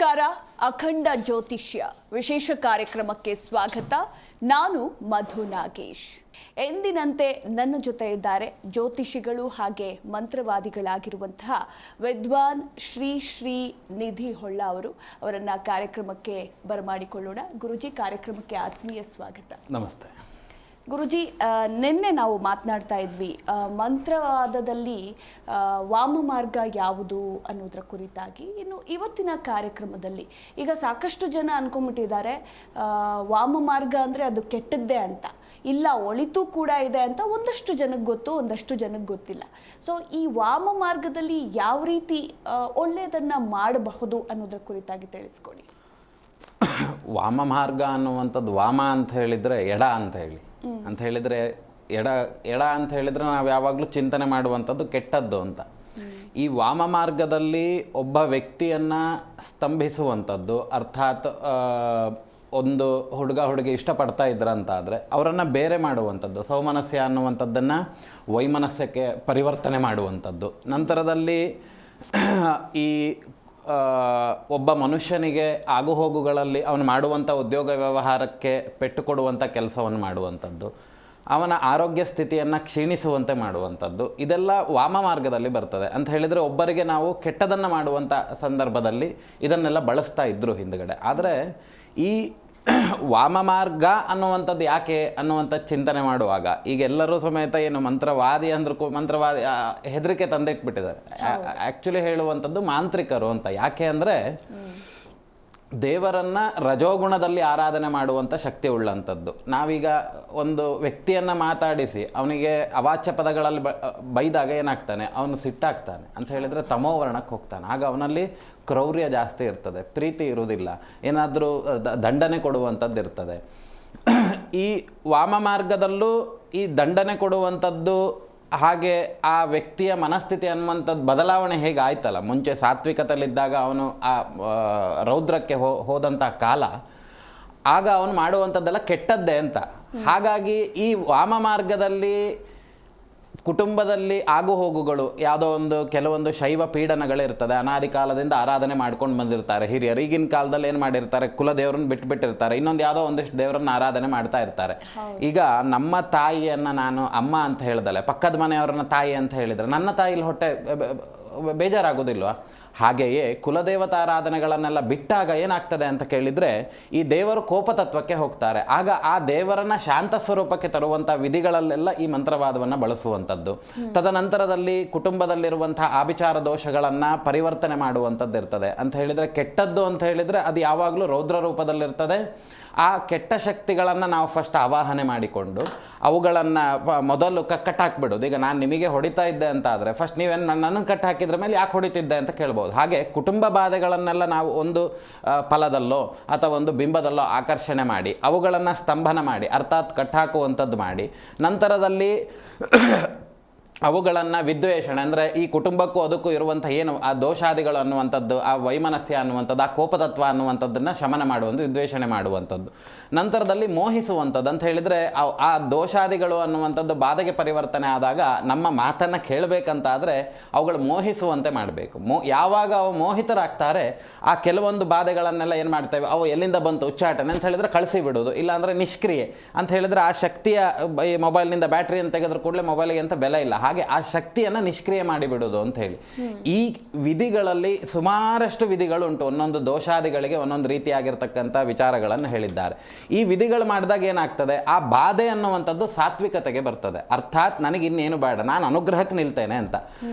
ನಮಸ್ಕಾರ. ಅಖಂಡ ಜ್ಯೋತಿಷ್ಯ ವಿಶೇಷ ಕಾರ್ಯಕ್ರಮಕ್ಕೆ ಸ್ವಾಗತ. ನಾನು ಮಧು ನಾಗೇಶ್. ಎಂದಿನಂತೆ ನನ್ನ ಜೊತೆ ಇದ್ದಾರೆ ಜ್ಯೋತಿಷಿಗಳು ಹಾಗೆ ಮಂತ್ರವಾದಿಗಳಾಗಿರುವಂತಹ ವಿದ್ವಾನ್ ಶ್ರೀ ನಿಧಿ ಹೊಳ್ಳ ಅವರನ್ನ ಕಾರ್ಯಕ್ರಮಕ್ಕೆ ಬರಮಾಡಿಕೊಳ್ಳೋಣ. ಗುರುಜಿ, ಕಾರ್ಯಕ್ರಮಕ್ಕೆ ಆತ್ಮೀಯ ಸ್ವಾಗತ. ನಮಸ್ತೆ ಗುರುಜಿ. ನಿನ್ನೆ ನಾವು ಮಾತನಾಡ್ತಾ ಇದ್ವಿ ಮಂತ್ರವಾದದಲ್ಲಿ ವಾಮ ಮಾರ್ಗ ಯಾವುದು ಅನ್ನೋದರ ಕುರಿತಾಗಿ. ಇನ್ನು ಇವತ್ತಿನ ಕಾರ್ಯಕ್ರಮದಲ್ಲಿ ಈಗ ಸಾಕಷ್ಟು ಜನ ಅನ್ಕೊಂಡ್ಬಿಟ್ಟಿದ್ದಾರೆ ವಾಮ ಮಾರ್ಗ ಅಂದರೆ ಅದು ಕೆಟ್ಟದ್ದೇ ಅಂತ. ಇಲ್ಲ, ಒಳಿತು ಕೂಡ ಇದೆ ಅಂತ ಒಂದಷ್ಟು ಜನಕ್ಕೆ ಗೊತ್ತು, ಒಂದಷ್ಟು ಜನಕ್ಕೆ ಗೊತ್ತಿಲ್ಲ. ಸೊ ಈ ವಾಮ ಮಾರ್ಗದಲ್ಲಿ ಯಾವ ರೀತಿ ಒಳ್ಳೆಯದನ್ನು ಮಾಡಬಹುದು ಅನ್ನೋದರ ಕುರಿತಾಗಿ ತಿಳಿಸ್ಕೊಡಿ. ವಾಮ ಮಾರ್ಗ ಅನ್ನುವಂಥದ್ದು, ವಾಮ ಅಂತ ಹೇಳಿದರೆ ಎಡ ಅಂತ ಹೇಳಿದರೆ ಎಡ ಅಂತ ಹೇಳಿದರೆ ನಾವು ಯಾವಾಗಲೂ ಚಿಂತನೆ ಮಾಡುವಂಥದ್ದು ಕೆಟ್ಟದ್ದು ಅಂತ. ಈ ವಾಮ ಮಾರ್ಗದಲ್ಲಿ ಒಬ್ಬ ವ್ಯಕ್ತಿಯನ್ನು ಸ್ತಂಭಿಸುವಂಥದ್ದು, ಅರ್ಥಾತ್ ಒಂದು ಹುಡುಗಿ ಇಷ್ಟಪಡ್ತಾ ಇದ್ರಂತಾದರೆ ಅವರನ್ನು ಬೇರೆ ಮಾಡುವಂಥದ್ದು, ಸೌಮನಸ್ಯ ಅನ್ನುವಂಥದ್ದನ್ನು ವೈಮನಸ್ಯಕ್ಕೆ ಪರಿವರ್ತನೆ ಮಾಡುವಂಥದ್ದು. ನಂತರದಲ್ಲಿ ಈ ಒಬ್ಬ ಮನುಷ್ಯನಿಗೆ ಆಗುಹೋಗುಗಳಲ್ಲಿ ಅವನು ಮಾಡುವಂಥ ಉದ್ಯೋಗ ವ್ಯವಹಾರಕ್ಕೆ ಪೆಟ್ಟು ಕೊಡುವಂಥ ಕೆಲಸವನ್ನು ಮಾಡುವಂಥದ್ದು, ಅವನ ಆರೋಗ್ಯ ಸ್ಥಿತಿಯನ್ನು ಕ್ಷೀಣಿಸುವಂತೆ ಮಾಡುವಂಥದ್ದು, ಇದೆಲ್ಲ ವಾಮ ಮಾರ್ಗದಲ್ಲಿ ಬರ್ತದೆ. ಅಂತ ಹೇಳಿದರೆ ಒಬ್ಬರಿಗೆ ನಾವು ಕೆಟ್ಟದನ್ನು ಮಾಡುವಂಥ ಸಂದರ್ಭದಲ್ಲಿ ಇದನ್ನೆಲ್ಲ ಬಳಸ್ತಾ ಇದ್ದರು ಹಿಂದುಗಡೆ. ಆದರೆ ಈ ವಾಮ ಮಾರ್ಗ ಅನ್ನುವಂಥದ್ದು ಯಾಕೆ ಅನ್ನುವಂಥ ಚಿಂತನೆ ಮಾಡುವಾಗ ಈಗ ಎಲ್ಲರೂ ಸಮೇತ ಏನು ಮಂತ್ರವಾದಿ ಅಂದ್ರೂ ಮಂತ್ರವಾದಿ ಹೆದರಿಕೆ ತಂದಿಟ್ಬಿಟ್ಟಿದ್ದಾರೆ. ಆ್ಯಕ್ಚುಲಿ ಹೇಳುವಂಥದ್ದು ಮಾಂತ್ರಿಕರು ಅಂತ. ಯಾಕೆ ಅಂದರೆ ದೇವರನ್ನು ರಜೋಗುಣದಲ್ಲಿ ಆರಾಧನೆ ಮಾಡುವಂಥ ಶಕ್ತಿ ಉಳ್ಳಂಥದ್ದು. ನಾವೀಗ ಒಂದು ವ್ಯಕ್ತಿಯನ್ನು ಮಾತಾಡಿಸಿ ಅವನಿಗೆ ಅವಾಚ್ಯ ಪದಗಳಲ್ಲಿ ಬೈದಾಗ ಏನಾಗ್ತಾನೆ, ಅವನು ಸಿಟ್ಟಾಗ್ತಾನೆ. ಅಂತ ಹೇಳಿದರೆ ತಮೋವರ್ಣಕ್ಕೆ ಹೋಗ್ತಾನೆ. ಆಗ ಅವನಲ್ಲಿ ಕ್ರೌರ್ಯ ಜಾಸ್ತಿ ಇರ್ತದೆ, ಪ್ರೀತಿ ಇರುವುದಿಲ್ಲ, ಏನಾದರೂ ದಂಡನೆ ಕೊಡುವಂಥದ್ದು ಇರ್ತದೆ. ಈ ವಾಮ ಮಾರ್ಗದಲ್ಲೂ ಈ ದಂಡನೆ ಕೊಡುವಂಥದ್ದು, ಹಾಗೆ ಆ ವ್ಯಕ್ತಿಯ ಮನಸ್ಥಿತಿ ಅನ್ನುವಂಥದ್ದು ಬದಲಾವಣೆ ಹೇಗೆ ಆಯ್ತಲ್ಲ, ಮುಂಚೆ ಸಾತ್ವಿಕತೆಯಲ್ಲಿದ್ದಾಗ ಅವನು ಆ ರೌದ್ರಕ್ಕೆ ಹೋದಂಥ ಕಾಲ, ಆಗ ಅವನು ಮಾಡುವಂಥದ್ದೆಲ್ಲ ಕೆಟ್ಟದ್ದೇ ಅಂತ. ಹಾಗಾಗಿ ಈ ವಾಮ ಮಾರ್ಗದಲ್ಲಿ ಕುಟುಂಬದಲ್ಲಿ ಆಗು ಹೋಗುಗಳು ಯಾವುದೋ ಒಂದು ಕೆಲವೊಂದು ಶೈವ ಪೀಡನಗಳಿರ್ತದೆ. ಅನಾದಿ ಕಾಲದಿಂದ ಆರಾಧನೆ ಮಾಡ್ಕೊಂಡು ಬಂದಿರ್ತಾರೆ ಹಿರಿಯರು. ಈಗಿನ ಕಾಲದಲ್ಲಿ ಏನು ಮಾಡಿರ್ತಾರೆ, ಕುಲದೇವ್ರನ್ನ ಬಿಟ್ಬಿಟ್ಟಿರ್ತಾರೆ, ಇನ್ನೊಂದು ಯಾವುದೋ ಒಂದಿಷ್ಟು ದೇವರನ್ನ ಆರಾಧನೆ ಮಾಡ್ತಾ ಇರ್ತಾರೆ. ಈಗ ನಮ್ಮ ತಾಯಿಯನ್ನು ನಾನು ಅಮ್ಮ ಅಂತ ಹೇಳ್ದಲೆ ಪಕ್ಕದ ಮನೆಯವ್ರನ್ನ ತಾಯಿ ಅಂತ ಹೇಳಿದರೆ ನನ್ನ ತಾಯಿಲಿ ಹೊಟ್ಟೆ ಬೇಜಾರಾಗೋದಿಲ್ವಾ? ಹಾಗೆಯೇ ಕುಲದೇವತಾರಾಧನೆಗಳನ್ನೆಲ್ಲ ಬಿಟ್ಟಾಗ ಏನಾಗ್ತದೆ ಅಂತ ಕೇಳಿದರೆ ಈ ದೇವರು ಕೋಪತತ್ವಕ್ಕೆ ಹೋಗ್ತಾರೆ. ಆಗ ಆ ದೇವರನ್ನ ಶಾಂತ ಸ್ವರೂಪಕ್ಕೆ ತರುವಂಥ ವಿಧಿಗಳಲ್ಲೆಲ್ಲ ಈ ಮಂತ್ರವಾದವನ್ನು ಬಳಸುವಂಥದ್ದು. ತದನಂತರದಲ್ಲಿ ಕುಟುಂಬದಲ್ಲಿರುವಂಥ ಆಭಿಚಾರ ದೋಷಗಳನ್ನು ಪರಿವರ್ತನೆ ಮಾಡುವಂಥದ್ದು ಇರ್ತದೆ. ಅಂತ ಹೇಳಿದರೆ ಕೆಟ್ಟದ್ದು ಅಂತ ಹೇಳಿದರೆ ಅದು ಯಾವಾಗಲೂ ರೌದ್ರ ರೂಪದಲ್ಲಿರ್ತದೆ. ಆ ಕೆಟ್ಟ ಶಕ್ತಿಗಳನ್ನು ನಾವು ಫಸ್ಟ್ ಆವಾಹನೆ ಮಾಡಿಕೊಂಡು ಅವುಗಳನ್ನು ಮೊದಲು ಕಟ್ಟಾಕ್ಬಿಡೋದು. ಈಗ ನಾನು ನಿಮಗೆ ಹೊಡಿತಾ ಇದ್ದೆ ಅಂತ ಆದರೆ ಫಸ್ಟ್ ನೀವೇನು ನನ್ನನ್ನು ಕಟ್ಟು ಹಾಕಿದ್ರ ಮೇಲೆ ಯಾಕೆ ಹೊಡಿತಿದ್ದೆ ಅಂತ ಕೇಳ್ಬೋದು. ಹಾಗೆ ಕುಟುಂಬ ಬಾಧೆಗಳನ್ನೆಲ್ಲ ನಾವು ಒಂದು ಫಲದಲ್ಲೋ ಅಥವಾ ಒಂದು ಬಿಂಬದಲ್ಲೋ ಆಕರ್ಷಣೆ ಮಾಡಿ ಅವುಗಳನ್ನು ಸ್ತಂಭನ ಮಾಡಿ, ಅರ್ಥಾತ್ ಕಟ್ಟಾಕುವಂಥದ್ದು ಮಾಡಿ, ನಂತರದಲ್ಲಿ ಅವುಗಳನ್ನು ವಿದ್ವೇಷಣೆ ಅಂದರೆ ಈ ಕುಟುಂಬಕ್ಕೂ ಅದಕ್ಕೂ ಇರುವಂಥ ಏನು ಆ ದೋಷಾದಿಗಳು ಅನ್ನುವಂಥದ್ದು, ಆ ವೈಮನಸ್ಯ ಅನ್ನುವಂಥದ್ದು, ಆ ಕೋಪತತ್ವ ಅನ್ನುವಂಥದ್ದನ್ನು ಶಮನ ಮಾಡುವಂಥ, ವಿದ್ವೇಷಣೆ ಮಾಡುವಂಥದ್ದು. ನಂತರದಲ್ಲಿ ಮೋಹಿಸುವಂಥದ್ದು. ಅಂತ ಹೇಳಿದರೆ ಆ ದೋಷಾದಿಗಳು ಅನ್ನುವಂಥದ್ದು ಬಾಧೆಗೆ ಪರಿವರ್ತನೆ ಆದಾಗ ನಮ್ಮ ಮಾತನ್ನು ಕೇಳಬೇಕಂತಾದರೆ ಅವುಗಳು ಮೋಹಿಸುವಂತೆ ಮಾಡಬೇಕು. ಯಾವಾಗ ಅವು ಮೋಹಿತರಾಗ್ತಾರೆ ಆ ಕೆಲವೊಂದು ಬಾಧೆಗಳನ್ನೆಲ್ಲ ಏನು ಮಾಡ್ತೇವೆ, ಅವು ಎಲ್ಲಿಂದ ಬಂತು ಉಚ್ಚಾಟನೆ ಅಂತ ಹೇಳಿದರೆ ಕಳಿಸಿ ಬಿಡೋದು, ಇಲ್ಲಾಂದರೆ ನಿಷ್ಕ್ರಿಯೆ. ಅಂತ ಹೇಳಿದರೆ ಆ ಶಕ್ತಿಯ ಈ ಮೊಬೈಲ್ನಿಂದ ಬ್ಯಾಟ್ರಿಯನ್ನು ತೆಗೆದ್ರೆ ಕೂಡಲೇ ಮೊಬೈಲಿಗೆ ಅಂತ ಬೆಲೆ ಇಲ್ಲ, ಹಾಗೆ ಆ ಶಕ್ತಿಯನ್ನು ನಿಷ್ಕ್ರಿಯ ಮಾಡಿಬಿಡೋದು ಅಂತ ಹೇಳಿ. ಈ ವಿಧಿಗಳಲ್ಲಿ ಸುಮಾರಷ್ಟು ವಿಧಿಗಳುಂಟು. ಒಂದೊಂದು ದೋಷಾದಿಗಳಿಗೆ ಒಂದೊಂದು ರೀತಿಯಾಗಿರ್ತಕ್ಕಂಥ ವಿಚಾರಗಳನ್ನು ಹೇಳಿದ್ದಾರೆ. ಈ ವಿಧಿಗಳು ಮಾಡಿದಾಗ ಏನಾಗ್ತದೆ, ಆ ಬಾಧೆ ಅನ್ನುವಂಥದ್ದು ಸಾತ್ವಿಕತೆಗೆ ಬರ್ತದೆ. ಅರ್ಥಾತ್ ನನಗೆ ಇನ್ನೇನು ಬೇಡ, ನಾನು ಅನುಗ್ರಹಕ್ಕೆ ನಿಲ್ತೇನೆ ಅಂತ.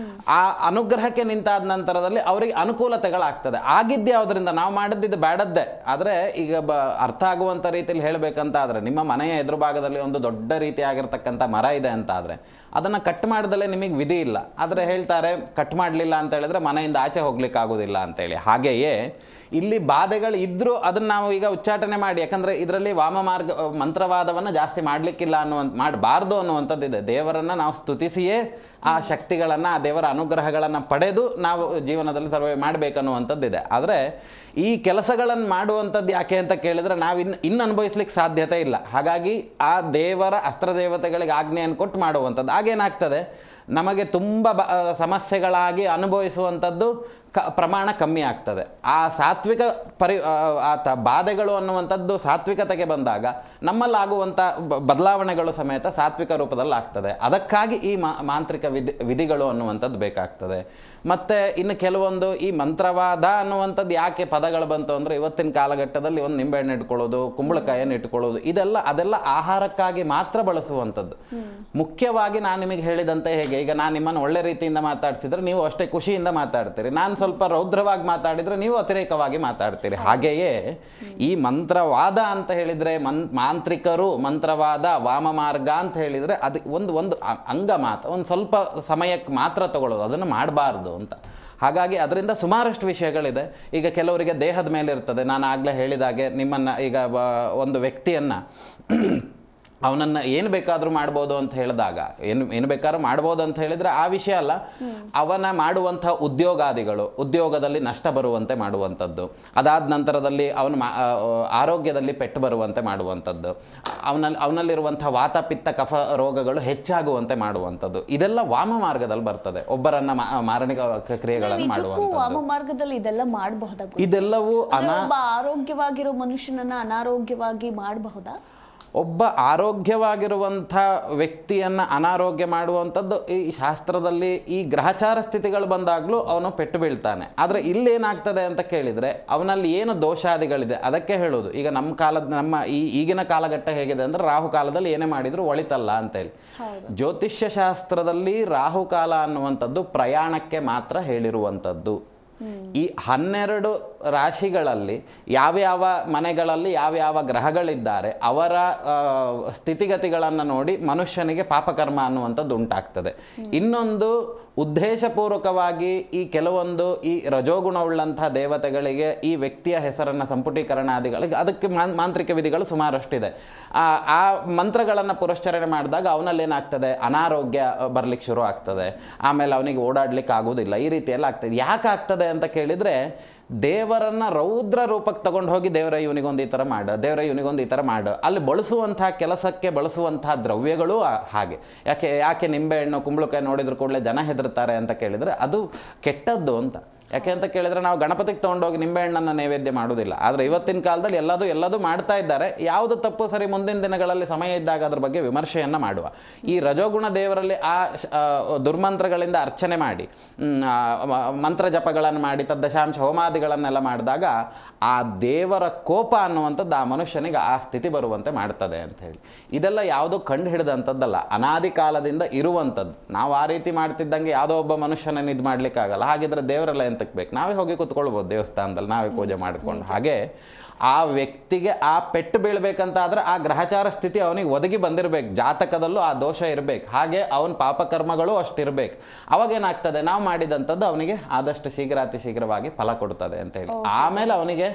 ಆ ಅನುಗ್ರಹಕ್ಕೆ ನಿಂತಾದ ನಂತರದಲ್ಲಿ ಅವರಿಗೆ ಅನುಕೂಲತೆಗಳಾಗ್ತದೆ. ಆಗಿದ್ಯಾವುದರಿಂದ ನಾವು ಮಾಡಿದ್ದು ಬೇಡದ್ದೇ. ಆದರೆ ಈಗ ಅರ್ಥ ಆಗುವಂಥ ರೀತಿಯಲ್ಲಿ ಹೇಳಬೇಕಂತ ಆದರೆ ನಿಮ್ಮ ಮನೆಯ ಎದುರು ಭಾಗದಲ್ಲಿ ಒಂದು ದೊಡ್ಡ ರೀತಿಯಾಗಿರ್ತಕ್ಕಂಥ ಮರ ಇದೆ ಅಂತ ಆದರೆ ಅದನ್ನು ಕಟ್ ಮಾಡಿದಲ್ಲೇ ನಿಮಗೆ ವಿಧಿ ಇಲ್ಲ. ಆದರೆ ಹೇಳ್ತಾರೆ ಕಟ್ ಮಾಡಲಿಲ್ಲ ಅಂತ ಹೇಳಿದ್ರೆ ಮನೆಯಿಂದ ಆಚೆ ಹೋಗ್ಲಿಕ್ಕೆ ಆಗೋದಿಲ್ಲ ಅಂತೇಳಿ. ಹಾಗೆಯೇ ಇಲ್ಲಿ ಬಾಧೆಗಳು ಇದ್ದರೂ ಅದನ್ನು ನಾವು ಈಗ ಉಚ್ಚಾಟನೆ ಮಾಡಿ, ಯಾಕಂದರೆ ಇದರಲ್ಲಿ ವಾಮ ಮಾರ್ಗ ಮಂತ್ರವಾದವನ್ನು ಜಾಸ್ತಿ ಮಾಡಲಿಕ್ಕಿಲ್ಲ ಮಾಡಬಾರ್ದು ಅನ್ನುವಂಥದ್ದಿದೆ. ದೇವರನ್ನು ನಾವು ಸ್ತುತಿಸಿಯೇ ಆ ಶಕ್ತಿಗಳನ್ನು, ಆ ದೇವರ ಅನುಗ್ರಹಗಳನ್ನು ಪಡೆದು ನಾವು ಜೀವನದಲ್ಲಿ ಸರ್ವೇ ಮಾಡಬೇಕನ್ನುವಂಥದ್ದಿದೆ. ಆದರೆ ಈ ಕೆಲಸಗಳನ್ನು ಮಾಡುವಂಥದ್ದು ಯಾಕೆ ಅಂತ ಕೇಳಿದರೆ ನಾವು ಇನ್ನು ಅನುಭವಿಸ್ಲಿಕ್ಕೆ ಸಾಧ್ಯತೆ ಇಲ್ಲ. ಹಾಗಾಗಿ ಆ ದೇವರ ಅಸ್ತ್ರದೇವತೆಗಳಿಗೆ ಆಜ್ಞೆಯನ್ನು ಕೊಟ್ಟು ಮಾಡುವಂಥದ್ದು. ಆಗೇನಾಗ್ತದೆ, ನಮಗೆ ತುಂಬ ಸಮಸ್ಯೆಗಳಾಗಿ ಅನುಭವಿಸುವಂಥದ್ದು ಪ್ರಮಾಣ ಕಮ್ಮಿ ಆಗ್ತದೆ. ಆ ಸಾತ್ವಿಕ ಬಾಧೆಗಳು ಅನ್ನುವಂಥದ್ದು ಸಾತ್ವಿಕತೆಗೆ ಬಂದಾಗ ನಮ್ಮಲ್ಲಾಗುವಂಥ ಬದಲಾವಣೆಗಳು ಸಮೇತ ಸಾತ್ವಿಕ ರೂಪದಲ್ಲಿ ಆಗ್ತದೆ. ಅದಕ್ಕಾಗಿ ಈ ಮಾಂತ್ರಿಕ ವಿಧಿಗಳು ಅನ್ನುವಂಥದ್ದು ಬೇಕಾಗ್ತದೆ. ಮತ್ತು ಇನ್ನು ಕೆಲವೊಂದು ಈ ಮಂತ್ರವಾದ ಅನ್ನುವಂಥದ್ದು ಯಾಕೆ ಪದಗಳು ಬಂತು ಅಂದರೆ, ಇವತ್ತಿನ ಕಾಲಘಟ್ಟದಲ್ಲಿ ಒಂದು ನಿಂಬೆಹಣ್ಣು ಇಟ್ಕೊಳ್ಳೋದು, ಕುಂಬಳಕಾಯಿಯನ್ನು ಇಟ್ಕೊಳ್ಳೋದು, ಅದೆಲ್ಲ ಆಹಾರಕ್ಕಾಗಿ ಮಾತ್ರ ಬಳಸುವಂಥದ್ದು. ಮುಖ್ಯವಾಗಿ ನಾನು ನಿಮಗೆ ಹೇಳಿದಂತೆ, ಹೇಗೆ ಈಗ ನಾನು ನಿಮ್ಮನ್ನು ಒಳ್ಳೆ ರೀತಿಯಿಂದ ಮಾತಾಡಿಸಿದ್ರೆ ನೀವು ಅಷ್ಟೇ ಖುಷಿಯಿಂದ ಮಾತಾಡ್ತೀರಿ, ನಾನು ಸ್ವಲ್ಪ ರೌದ್ರವಾಗಿ ಮಾತಾಡಿದರೆ ನೀವು ಅತಿರೇಕವಾಗಿ ಮಾತಾಡ್ತೀರಿ. ಹಾಗೆಯೇ ಈ ಮಂತ್ರವಾದ ಅಂತ ಹೇಳಿದರೆ, ಮಾಂತ್ರಿಕರು ಮಂತ್ರವಾದ ವಾಮ ಮಾರ್ಗ ಅಂತ ಹೇಳಿದರೆ ಅದು ಒಂದು ಅಂಗ ಮಾತ್ರ, ಒಂದು ಸ್ವಲ್ಪ ಸಮಯಕ್ಕೆ ಮಾತ್ರ ತಗೊಳ್ಳೋದು, ಅದನ್ನು ಮಾಡಬಾರ್ದು ಅಂತ. ಹಾಗಾಗಿ ಅದರಿಂದ ಸುಮಾರಷ್ಟು ವಿಷಯಗಳಿದೆ. ಈಗ ಕೆಲವರಿಗೆ ದೇಹದ ಮೇಲೆ ಇರ್ತದೆ. ನಾನು ಆಗಲೇ ಹೇಳಿದಾಗೆ, ನಿಮ್ಮನ್ನು ಈಗ ಒಂದು ವ್ಯಕ್ತಿಯನ್ನು ಅವನನ್ನು ಏನು ಬೇಕಾದರೂ ಮಾಡ್ಬೋದು ಅಂತ ಹೇಳಿದಾಗ, ಏನು ಬೇಕಾದ್ರೂ ಮಾಡ್ಬೋದು ಅಂತ ಹೇಳಿದರೆ ಆ ವಿಷಯ ಅಲ್ಲ, ಅವನ ಮಾಡುವಂಥ ಉದ್ಯೋಗದಲ್ಲಿ ನಷ್ಟ ಬರುವಂತೆ ಮಾಡುವಂಥದ್ದು, ಅದಾದ ನಂತರದಲ್ಲಿ ಅವನ ಆರೋಗ್ಯದಲ್ಲಿ ಪೆಟ್ಟು ಬರುವಂತೆ ಮಾಡುವಂಥದ್ದು, ಅವನಲ್ಲಿರುವಂಥ ವಾತ ಪಿತ್ತ ಕಫ ರೋಗಗಳು ಹೆಚ್ಚಾಗುವಂತೆ ಮಾಡುವಂಥದ್ದು, ಇದೆಲ್ಲ ವಾಮ ಮಾರ್ಗದಲ್ಲಿ ಬರ್ತದೆ. ಒಬ್ಬರನ್ನ ಮಾರಣಿಕ ಕ್ರಿಯೆಗಳನ್ನು ಮಾಡುವಂಥದ್ದು. ವಾಮ ಮಾರ್ಗದಲ್ಲಿ ಇದೆಲ್ಲ ಮಾಡಬಹುದಾ? ಇದೆಲ್ಲವೂ ಆರೋಗ್ಯವಾಗಿರೋ ಮನುಷ್ಯನನ್ನ ಅನಾರೋಗ್ಯವಾಗಿ ಮಾಡಬಹುದಾ? ಒಬ್ಬ ಆರೋಗ್ಯವಾಗಿರುವಂಥ ವ್ಯಕ್ತಿಯನ್ನು ಅನಾರೋಗ್ಯ ಮಾಡುವಂಥದ್ದು ಈ ಶಾಸ್ತ್ರದಲ್ಲಿ ಈ ಗ್ರಹಚಾರ ಸ್ಥಿತಿಗಳು ಬಂದಾಗಲೂ ಅವನು ಪೆಟ್ಟು ಬೀಳ್ತಾನೆ. ಆದರೆ ಇಲ್ಲೇನಾಗ್ತದೆ ಅಂತ ಕೇಳಿದರೆ, ಅವನಲ್ಲಿ ಏನು ದೋಷಾದಿಗಳಿದೆ ಅದಕ್ಕೆ ಹೇಳೋದು. ಈಗ ನಮ್ಮ ಈಗಿನ ಕಾಲಘಟ್ಟ ಹೇಗಿದೆ ಅಂದರೆ, ರಾಹುಕಾಲದಲ್ಲಿ ಏನೇ ಮಾಡಿದರೂ ಒಳಿತಲ್ಲ ಅಂತೇಳಿ. ಜ್ಯೋತಿಷ್ಯ ಶಾಸ್ತ್ರದಲ್ಲಿ ರಾಹುಕಾಲ ಅನ್ನುವಂಥದ್ದು ಪ್ರಯಾಣಕ್ಕೆ ಮಾತ್ರ ಹೇಳಿರುವಂಥದ್ದು. ಈ 12 ರಾಶಿಗಳಲ್ಲಿ ಯಾವ್ಯಾವ ಮನೆಗಳಲ್ಲಿ ಯಾವ್ಯಾವ ಗ್ರಹಗಳಿದ್ದಾರೆ ಅವರ ಸ್ಥಿತಿಗತಿಗಳನ್ನು ನೋಡಿ ಮನುಷ್ಯನಿಗೆ ಪಾಪಕರ್ಮ ಅನ್ನುವಂಥದ್ದು ಉಂಟಾಗ್ತದೆ. ಇನ್ನೊಂದು, ಉದ್ದೇಶಪೂರ್ವಕವಾಗಿ ಈ ಕೆಲವೊಂದು ಈ ರಜೋಗುಣವುಳ್ಳಂಥ ದೇವತೆಗಳಿಗೆ ಈ ವ್ಯಕ್ತಿಯ ಹೆಸರನ್ನು ಸಂಪುಟೀಕರಣಾದಿಗಳಿಗೆ ಅದಕ್ಕೆ ಮಾಂತ್ರಿಕ ವಿಧಿಗಳು ಸುಮಾರಷ್ಟಿದೆ. ಆ ಮಂತ್ರಗಳನ್ನು ಪುರಶ್ಚರಣೆ ಮಾಡಿದಾಗ ಅವನಲ್ಲೇನಾಗ್ತದೆ, ಅನಾರೋಗ್ಯ ಬರ್ಲಿಕ್ಕೆ ಶುರು ಆಗ್ತದೆ, ಆಮೇಲೆ ಅವನಿಗೆ ಓಡಾಡ್ಲಿಕ್ಕೆ ಆಗೋದಿಲ್ಲ, ಈ ರೀತಿ ಎಲ್ಲ ಆಗ್ತದೆ. ಯಾಕೆ ಆಗ್ತದೆ ಅಂತ ಕೇಳಿದರೆ, ದೇವರನ್ನು ರೌದ್ರ ರೂಪಕ್ಕೆ ತಗೊಂಡು ಹೋಗಿ ದೇವರ ಇವನಿಗೊಂದು ಈ ಥರ ಮಾಡು, ದೇವರ ಇವನಿಗೊಂದು ಈ ಥರ ಮಾಡು, ಅಲ್ಲಿ ಬಳಸುವಂಥ ಕೆಲಸಕ್ಕೆ ಬಳಸುವಂಥ ದ್ರವ್ಯಗಳು ಹಾಗೆ. ಯಾಕೆ ನಿಂಬೆಹಣ್ಣು ಕುಂಬಳಕಾಯಿ ನೋಡಿದ್ರು ಕೂಡಲೇ ಜನ ಹೆದರ್ತಾರೆ ಅಂತ ಕೇಳಿದರೆ ಅದು ಕೆಟ್ಟದ್ದು ಅಂತ. ಯಾಕೆ ಅಂತ ಕೇಳಿದರೆ, ನಾವು ಗಣಪತಿಗೆ ತೊಗೊಂಡೋಗಿ ನಿಂಬೆಹಣ್ಣನ್ನು ನೈವೇದ್ಯ ಮಾಡೋದಿಲ್ಲ. ಆದರೆ ಇವತ್ತಿನ ಕಾಲದಲ್ಲಿ ಎಲ್ಲದೂ ಮಾಡ್ತಾ ಇದ್ದಾರೆ. ಯಾವುದು ತಪ್ಪು ಸರಿ, ಮುಂದಿನ ದಿನಗಳಲ್ಲಿ ಸಮಯ ಇದ್ದಾಗ ಅದ್ರ ಬಗ್ಗೆ ವಿಮರ್ಶೆಯನ್ನು ಮಾಡುವ. ಈ ರಜೋಗುಣ ದೇವರಲ್ಲಿ ಆ ದುರ್ಮಂತ್ರಗಳಿಂದ ಅರ್ಚನೆ ಮಾಡಿ, ಮಂತ್ರ ಜಪಗಳನ್ನು ಮಾಡಿ, ತದ್ದಶಾಂಶ ಹೋಮಾದಿಗಳನ್ನೆಲ್ಲ ಮಾಡಿದಾಗ ಆ ದೇವರ ಕೋಪ ಅನ್ನುವಂಥದ್ದು ಆ ಮನುಷ್ಯನಿಗೆ ಆ ಸ್ಥಿತಿ ಬರುವಂತೆ ಮಾಡ್ತದೆ ಅಂತ ಹೇಳಿ. ಇದೆಲ್ಲ ಯಾವುದೋ ಕಂಡು ಹಿಡಿದಂಥದ್ದಲ್ಲ, ಅನಾದಿ ಕಾಲದಿಂದ ಇರುವಂಥದ್ದು. ನಾವು ಆ ರೀತಿ ಮಾಡ್ತಿದ್ದಂಗೆ ಯಾವುದೋ ಒಬ್ಬ ಮನುಷ್ಯನನ್ನು ಇದು ಮಾಡಲಿಕ್ಕಾಗಲ್ಲ. ಹಾಗಿದ್ರೆ ದೇವರೆಲ್ಲ ಎಂತಕ್ಕೆ ಬೇಕು? ನಾವೇ ಹೋಗಿ ಕೂತ್ಕೊಳ್ಬೋದು ದೇವಸ್ಥಾನದಲ್ಲಿ, ನಾವೇ ಪೂಜೆ ಮಾಡಿಕೊಂಡು. ಹಾಗೆ ಆ ವ್ಯಕ್ತಿಗೆ ಆ ಪೆಟ್ಟು ಬೀಳಬೇಕಂತಾದ್ರೆ ಆ ಗ್ರಹಚಾರ ಸ್ಥಿತಿ ಅವನಿಗೆ ಒದಗಿ ಬಂದಿರಬೇಕು, ಜಾತಕದಲ್ಲೂ ಆ ದೋಷ ಇರಬೇಕು, ಹಾಗೆ ಅವನ ಪಾಪಕರ್ಮಗಳು ಅಷ್ಟಿರಬೇಕು. ಅವಾಗೇನಾಗ್ತದೆ, ನಾವು ಮಾಡಿದಂಥದ್ದು ಅವನಿಗೆ ಆದಷ್ಟು ಅತಿ ಶೀಘ್ರವಾಗಿ ಫಲ ಕೊಡ್ತದೆ ಅಂತ ಹೇಳಿ. ಆಮೇಲೆ ಅವನಿಗೆ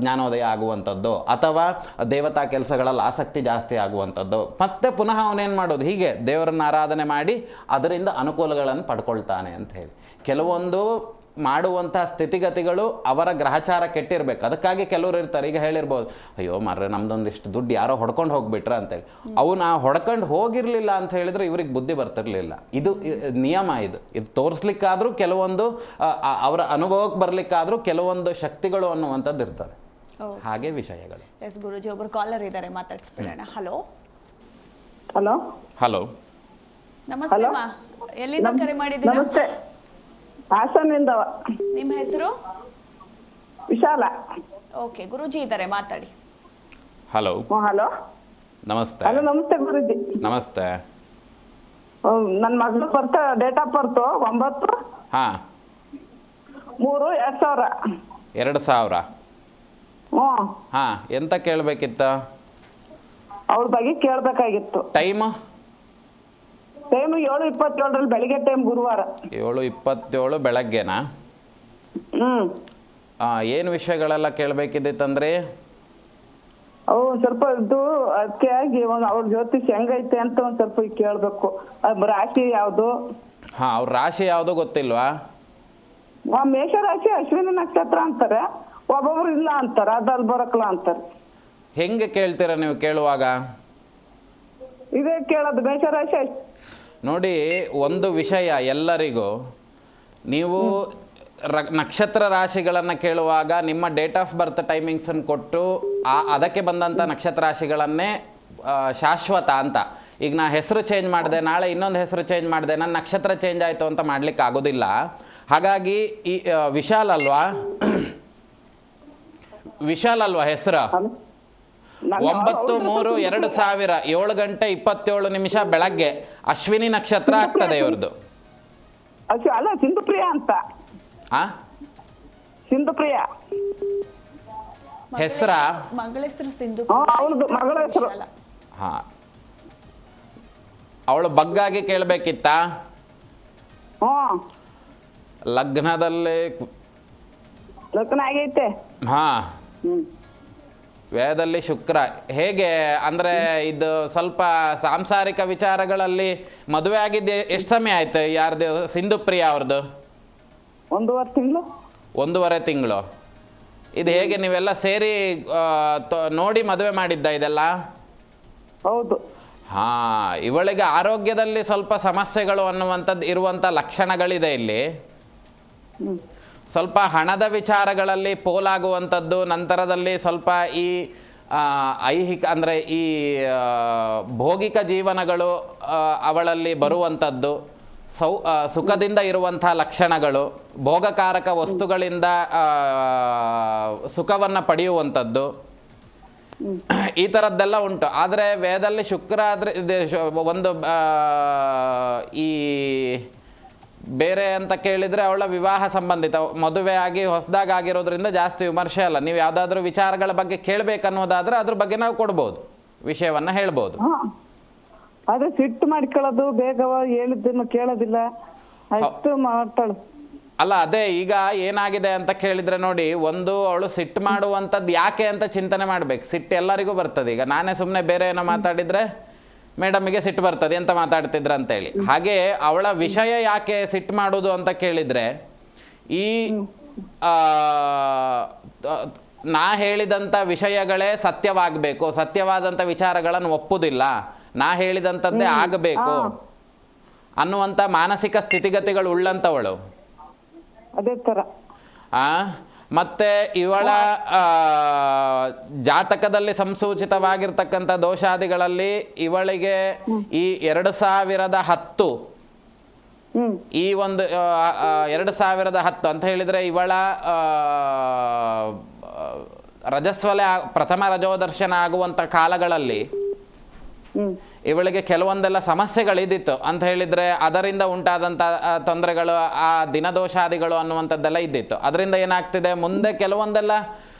ಜ್ಞಾನೋದಯ ಆಗುವಂಥದ್ದು ಅಥವಾ ದೇವತಾ ಕೆಲಸಗಳಲ್ಲಿ ಆಸಕ್ತಿ ಜಾಸ್ತಿ ಆಗುವಂಥದ್ದು, ಮತ್ತೆ ಪುನಃ ಅವನೇನು ಮಾಡೋದು, ಹೀಗೆ ದೇವರನ್ನ ಆರಾಧನೆ ಮಾಡಿ ಅದರಿಂದ ಅನುಕೂಲಗಳನ್ನು ಪಡ್ಕೊಳ್ತಾನೆ ಅಂತ ಹೇಳಿ. ಕೆಲವೊಂದು ಮಾಡುವಂಥ ಸ್ಥಿತಿಗತಿಗಳು ಅವರ ಗ್ರಹಚಾರ ಕೆಟ್ಟಿರ್ಬೇಕು. ಅದಕ್ಕಾಗಿ ಕೆಲವರು ಇರ್ತಾರೆ, ಈಗ ಹೇಳಿರ್ಬೋದು, ಅಯ್ಯೋ ಮಾರ್ರೆ ನಮ್ದೊಂದಿಷ್ಟು ದುಡ್ಡು ಯಾರೋ ಹೊಡ್ಕೊಂಡು ಹೋಗ್ಬಿಟ್ರ ಅಂತೇಳಿ. ಅವನು ಹೊಡ್ಕೊಂಡು ಹೋಗಿರಲಿಲ್ಲ ಅಂತ ಹೇಳಿದ್ರೆ ಇವ್ರಿಗೆ ಬುದ್ಧಿ ಬರ್ತಿರ್ಲಿಲ್ಲ. ಇದು ನಿಯಮ. ಇದು ತೋರಿಸ್ಲಿಕ್ಕಾದ್ರೂ ಕೆಲವೊಂದು ಅವರ ಅನುಭವಕ್ಕೆ ಬರ್ಲಿಕ್ಕಾದ್ರೂ ಕೆಲವೊಂದು ಶಕ್ತಿಗಳು ಅನ್ನುವಂಥದ್ದು ಇರ್ತದೆ. ಹಾಗೆ ವಿಷಯಗಳು. ಎಸ್ ಗುರುಜಿ, ಒಬ್ಬರು ಕಾಲರ್ ಇದ್ದಾರೆ, ಮಾತಾಡಿಸ್ಬಿಡೋಣ. ಹಲೋ ಹಲೋ ಹಲೋ ನಮಸ್ತೆ ಮಾ, ಎಲ್ಲಿಂದ ಕರೆ ಮಾಡಿದ್ದೀರಾ? ನಮಸ್ತೆ, ಹಾಸನಿಂದ. ನಿಮ್ಮ ಹೆಸರು? ವಿಶಾಲ. ಓಕೆ, ಗುರುಜಿ ಇದ್ದಾರೆ, ಮಾತಾಡಿ. ಹಲೋ ಹಲೋ ನಮಸ್ತೆ. ಹಲೋ ನಮಸ್ತೆ ಗುರುಜಿ. ನಮಸ್ತೆ. ನನ್ನ ಮಗಳು ಡೇಟ್ ಆಫ್ ಬರ್ತ್ 9/3/2000. 2000. ಹಾ, ಎಂತ ಕೇಳಬೇಕಿತ್ತ? ಅವ್ರ ಬಗ್ಗೆ ಕೇಳಬೇಕಾಗಿತ್ತು. ಟೈಮು 7:27 ಬೆಳಿಗ್ಗೆ ಟೈಮ್, ಗುರುವಾರ. 7:27 ಬೆಳಗ್ಗೆನಾ? ಏನು ವಿಷಯಗಳೆಲ್ಲ ಕೇಳಬೇಕಿದ್ದಿತ್ತಂದ್ರೆ? ಸ್ವಲ್ಪ ಇದು ಅದಕ್ಕೆ ಆಗಿ ಅವ್ರ ಜ್ಯೋತಿಷ್ ಹೆಂಗೈತೆ ಅಂತ ಒಂದ್ ಸ್ವಲ್ಪ ಕೇಳಬೇಕು. ರಾಶಿ ಯಾವುದು? ಅವ್ರ ರಾಶಿ ಯಾವುದು ಗೊತ್ತಿಲ್ವಾ? ಮೇಷರಾಶಿ ಅಶ್ವಿನಿ ನಕ್ಷತ್ರ ಅಂತಾರೆ, ಒಬ್ಬೊಬ್ರು ಇಲ್ಲ ಅಂತಾರೆ, ಅದಲ್ಲಿ ಬರಕಲ್ಲ ಅಂತಾರೆ. ಹೆಂಗೆ ಕೇಳ್ತೀರಾ ನೀವು ಕೇಳುವಾಗ? ಇದೇ ಕೇಳೋದು, ಮೇಷರಾಶಿ. ನೋಡಿ, ಒಂದು ವಿಷಯ ಎಲ್ಲರಿಗೂ, ನೀವು ನಕ್ಷತ್ರ ರಾಶಿಗಳನ್ನು ಕೇಳುವಾಗ ನಿಮ್ಮ ಡೇಟ್ ಆಫ್ ಬರ್ತ್ ಟೈಮಿಂಗ್ಸನ್ನು ಕೊಟ್ಟು ಅದಕ್ಕೆ ಬಂದಂಥ ನಕ್ಷತ್ರ ರಾಶಿಗಳನ್ನೇ ಶಾಶ್ವತ ಅಂತ. ಈಗ ನಾ ಹೆಸರು ಚೇಂಜ್ ಮಾಡಿದೆ, ನಾಳೆ ಇನ್ನೊಂದು ಹೆಸರು ಚೇಂಜ್ ಮಾಡಿದೆ, ನನ್ನ ನಕ್ಷತ್ರ ಚೇಂಜ್ ಆಯಿತು ಅಂತ ಮಾಡಲಿಕ್ಕೆ ಆಗೋದಿಲ್ಲ. ಹಾಗಾಗಿ ಈ ವಿಶಾಲ್ ಅಲ್ವಾ ಹೆಸರು? 9/3/2000 7:27 ಬೆಳಗ್ಗೆ ಅಶ್ವಿನಿ ನಕ್ಷತ್ರ ಆಗ್ತದೆ ಇವ್ರದ್ದು. ಅಲ್ಲ, ಸಿಂಧುಪ್ರಿಯ ಅಂತ. ಸಿಂಧುಪ್ರಿಯ ಹೆಸರ ಮಗಳ ಹೆಸರು ಸಿಂಧು. ಅವಳದು ಮಗಳ ಹೆಸರು. ಹಾ, ಅವಳು ಬಗ್ಗಾಗಿ ಕೇಳಬೇಕಿತ್ತ? ಲಗ್ನದಲ್ಲಿ ಲಗ್ನ ಆಗೈತೆ. ಹಾ, ವೇದದಲ್ಲಿ ಶುಕ್ರ. ಹೇಗೆ ಅಂದರೆ ಇದು ಸ್ವಲ್ಪ ಸಾಂಸಾರಿಕ ವಿಚಾರಗಳಲ್ಲಿ ಮದುವೆ ಆಗಿದ್ದೆ ಎಷ್ಟು ಸಮಯ ಆಯ್ತು? ಯಾರ್ದು? ಸಿಂಧುಪ್ರಿಯ ಅವ್ರದ್ದು 1.5 ತಿಂಗಳು. 1.5 ತಿಂಗಳು. ಇದು ಹೇಗೆ ನೀವೆಲ್ಲ ಸೇರಿ ನೋಡಿ ಮದುವೆ ಮಾಡಿದ್ದ ಇದೆಲ್ಲ? ಹೌದು. ಹಾ, ಇವಳಿಗೆ ಆರೋಗ್ಯದಲ್ಲಿ ಸ್ವಲ್ಪ ಸಮಸ್ಯೆಗಳು ಅನ್ನುವಂಥದ್ದು ಇರುವಂಥ ಲಕ್ಷಣಗಳಿದೆ ಇಲ್ಲಿ. ಸ್ವಲ್ಪ ಹಣದ ವಿಚಾರಗಳಲ್ಲಿ ಪೋಲಾಗುವಂಥದ್ದು, ನಂತರದಲ್ಲಿ ಸ್ವಲ್ಪ ಈ ಐಹಿಕ ಅಂದರೆ ಈ ಭೌಗಿಕ ಜೀವನಗಳು ಅವಳಲ್ಲಿ ಬರುವಂಥದ್ದು, ಸುಖದಿಂದ ಇರುವಂಥ ಲಕ್ಷಣಗಳು, ಭೋಗಕಾರಕ ವಸ್ತುಗಳಿಂದ ಸುಖವನ್ನು ಪಡೆಯುವಂಥದ್ದು, ಈ ಥರದ್ದೆಲ್ಲ ಉಂಟು. ಆದರೆ ವೇದದಲ್ಲಿ ಶುಕ್ರ ಆದರೆ ಒಂದು ಈ ಬೇರೆ ಅಂತ ಕೇಳಿದರೆ ಅವಳ ವಿವಾಹ ಸಂಬಂಧಿತ ಮದುವೆ ಆಗಿ ಹೊಸದಾಗಿ ಆಗಿರೋದ್ರಿಂದ ಜಾಸ್ತಿ ವಿಮರ್ಶೆ ಅಲ್ಲ. ನೀವು ಯಾವುದಾದ್ರೂ ವಿಚಾರಗಳ ಬಗ್ಗೆ ಕೇಳಬೇಕನ್ನೋದಾದ್ರೆ ಅದ್ರ ಬಗ್ಗೆ ನಾವು ಕೊಡ್ಬೋದು, ವಿಷಯವನ್ನು ಹೇಳ್ಬೋದು. ಅದೇ ಸಿಟ್ಟು ಮಾಡ್ಕೊಳ್ಳೋದು, ಬೇಗ ಹೇಳಿದ್ದನ್ನು ಕೇಳೋದಿಲ್ಲ, ಅಷ್ಟು ಮಾಡ್ತಾಳೆ. ಅಲ್ಲ, ಅದೇ ಈಗ ಏನಾಗಿದೆ ಅಂತ ಕೇಳಿದರೆ ನೋಡಿ, ಒಂದು ಅವಳು ಸಿಟ್ಟು ಮಾಡುವಂಥದ್ದು ಯಾಕೆ ಅಂತ ಚಿಂತನೆ ಮಾಡಬೇಕು. ಸಿಟ್ಟು ಎಲ್ಲರಿಗೂ ಬರ್ತದೆ. ಈಗ ನಾನೇ ಸುಮ್ಮನೆ ಬೇರೆ ಏನೋ ಮಾತಾಡಿದರೆ ಮೇಡಮಿಗೆ ಸಿಟ್ಟು ಬರ್ತದೆ, ಎಂತ ಮಾತಾಡ್ತಿದ್ರ ಅಂತೇಳಿ. ಹಾಗೆ ಅವಳ ವಿಷಯ ಯಾಕೆ ಸಿಟ್ಟು ಮಾಡೋದು ಅಂತ ಕೇಳಿದರೆ, ಈ ನಾ ಹೇಳಿದಂಥ ವಿಷಯಗಳೇ ಸತ್ಯವಾಗಬೇಕು, ಸತ್ಯವಾದಂಥ ವಿಚಾರಗಳನ್ನು ಒಪ್ಪುವುದಿಲ್ಲ, ನಾ ಹೇಳಿದಂಥದ್ದೇ ಆಗಬೇಕು ಅನ್ನುವಂಥ ಮಾನಸಿಕ ಸ್ಥಿತಿಗತಿಗಳು ಉಳ್ಳಂಥವಳು. ಅದೇ ಥರ. ಮತ್ತು ಇವಳ ಜಾತಕದಲ್ಲಿ ಸಂಸೂಚಿತವಾಗಿರ್ತಕ್ಕಂಥ ದೋಷಾದಿಗಳಲ್ಲಿ ಇವಳಿಗೆ ಈ 2010 ಈ ಒಂದು 2010 ಅಂತ ಹೇಳಿದರೆ ಇವಳ ರಜಸ್ವಲೆ ಪ್ರಥಮ ರಜೋದರ್ಶನ ಆಗುವಂಥ ಕಾಲಗಳಲ್ಲಿ ಇವಳಿಗೆ ಕೆಲವೊಂದೆಲ್ಲ ಸಮಸ್ಯೆಗಳಿದ್ದಿತ್ತು. ಅಂತ ಹೇಳಿದರೆ ಅದರಿಂದ ಉಂಟಾದಂಥ ತೊಂದರೆಗಳು, ಆ ದಿನದೋಷಾದಿಗಳು ಅನ್ನುವಂಥದ್ದೆಲ್ಲ ಇದ್ದಿತ್ತು. ಅದರಿಂದ ಏನಾಗ್ತಿದೆ, ಮುಂದೆ ಕೆಲವೊಂದೆಲ್ಲ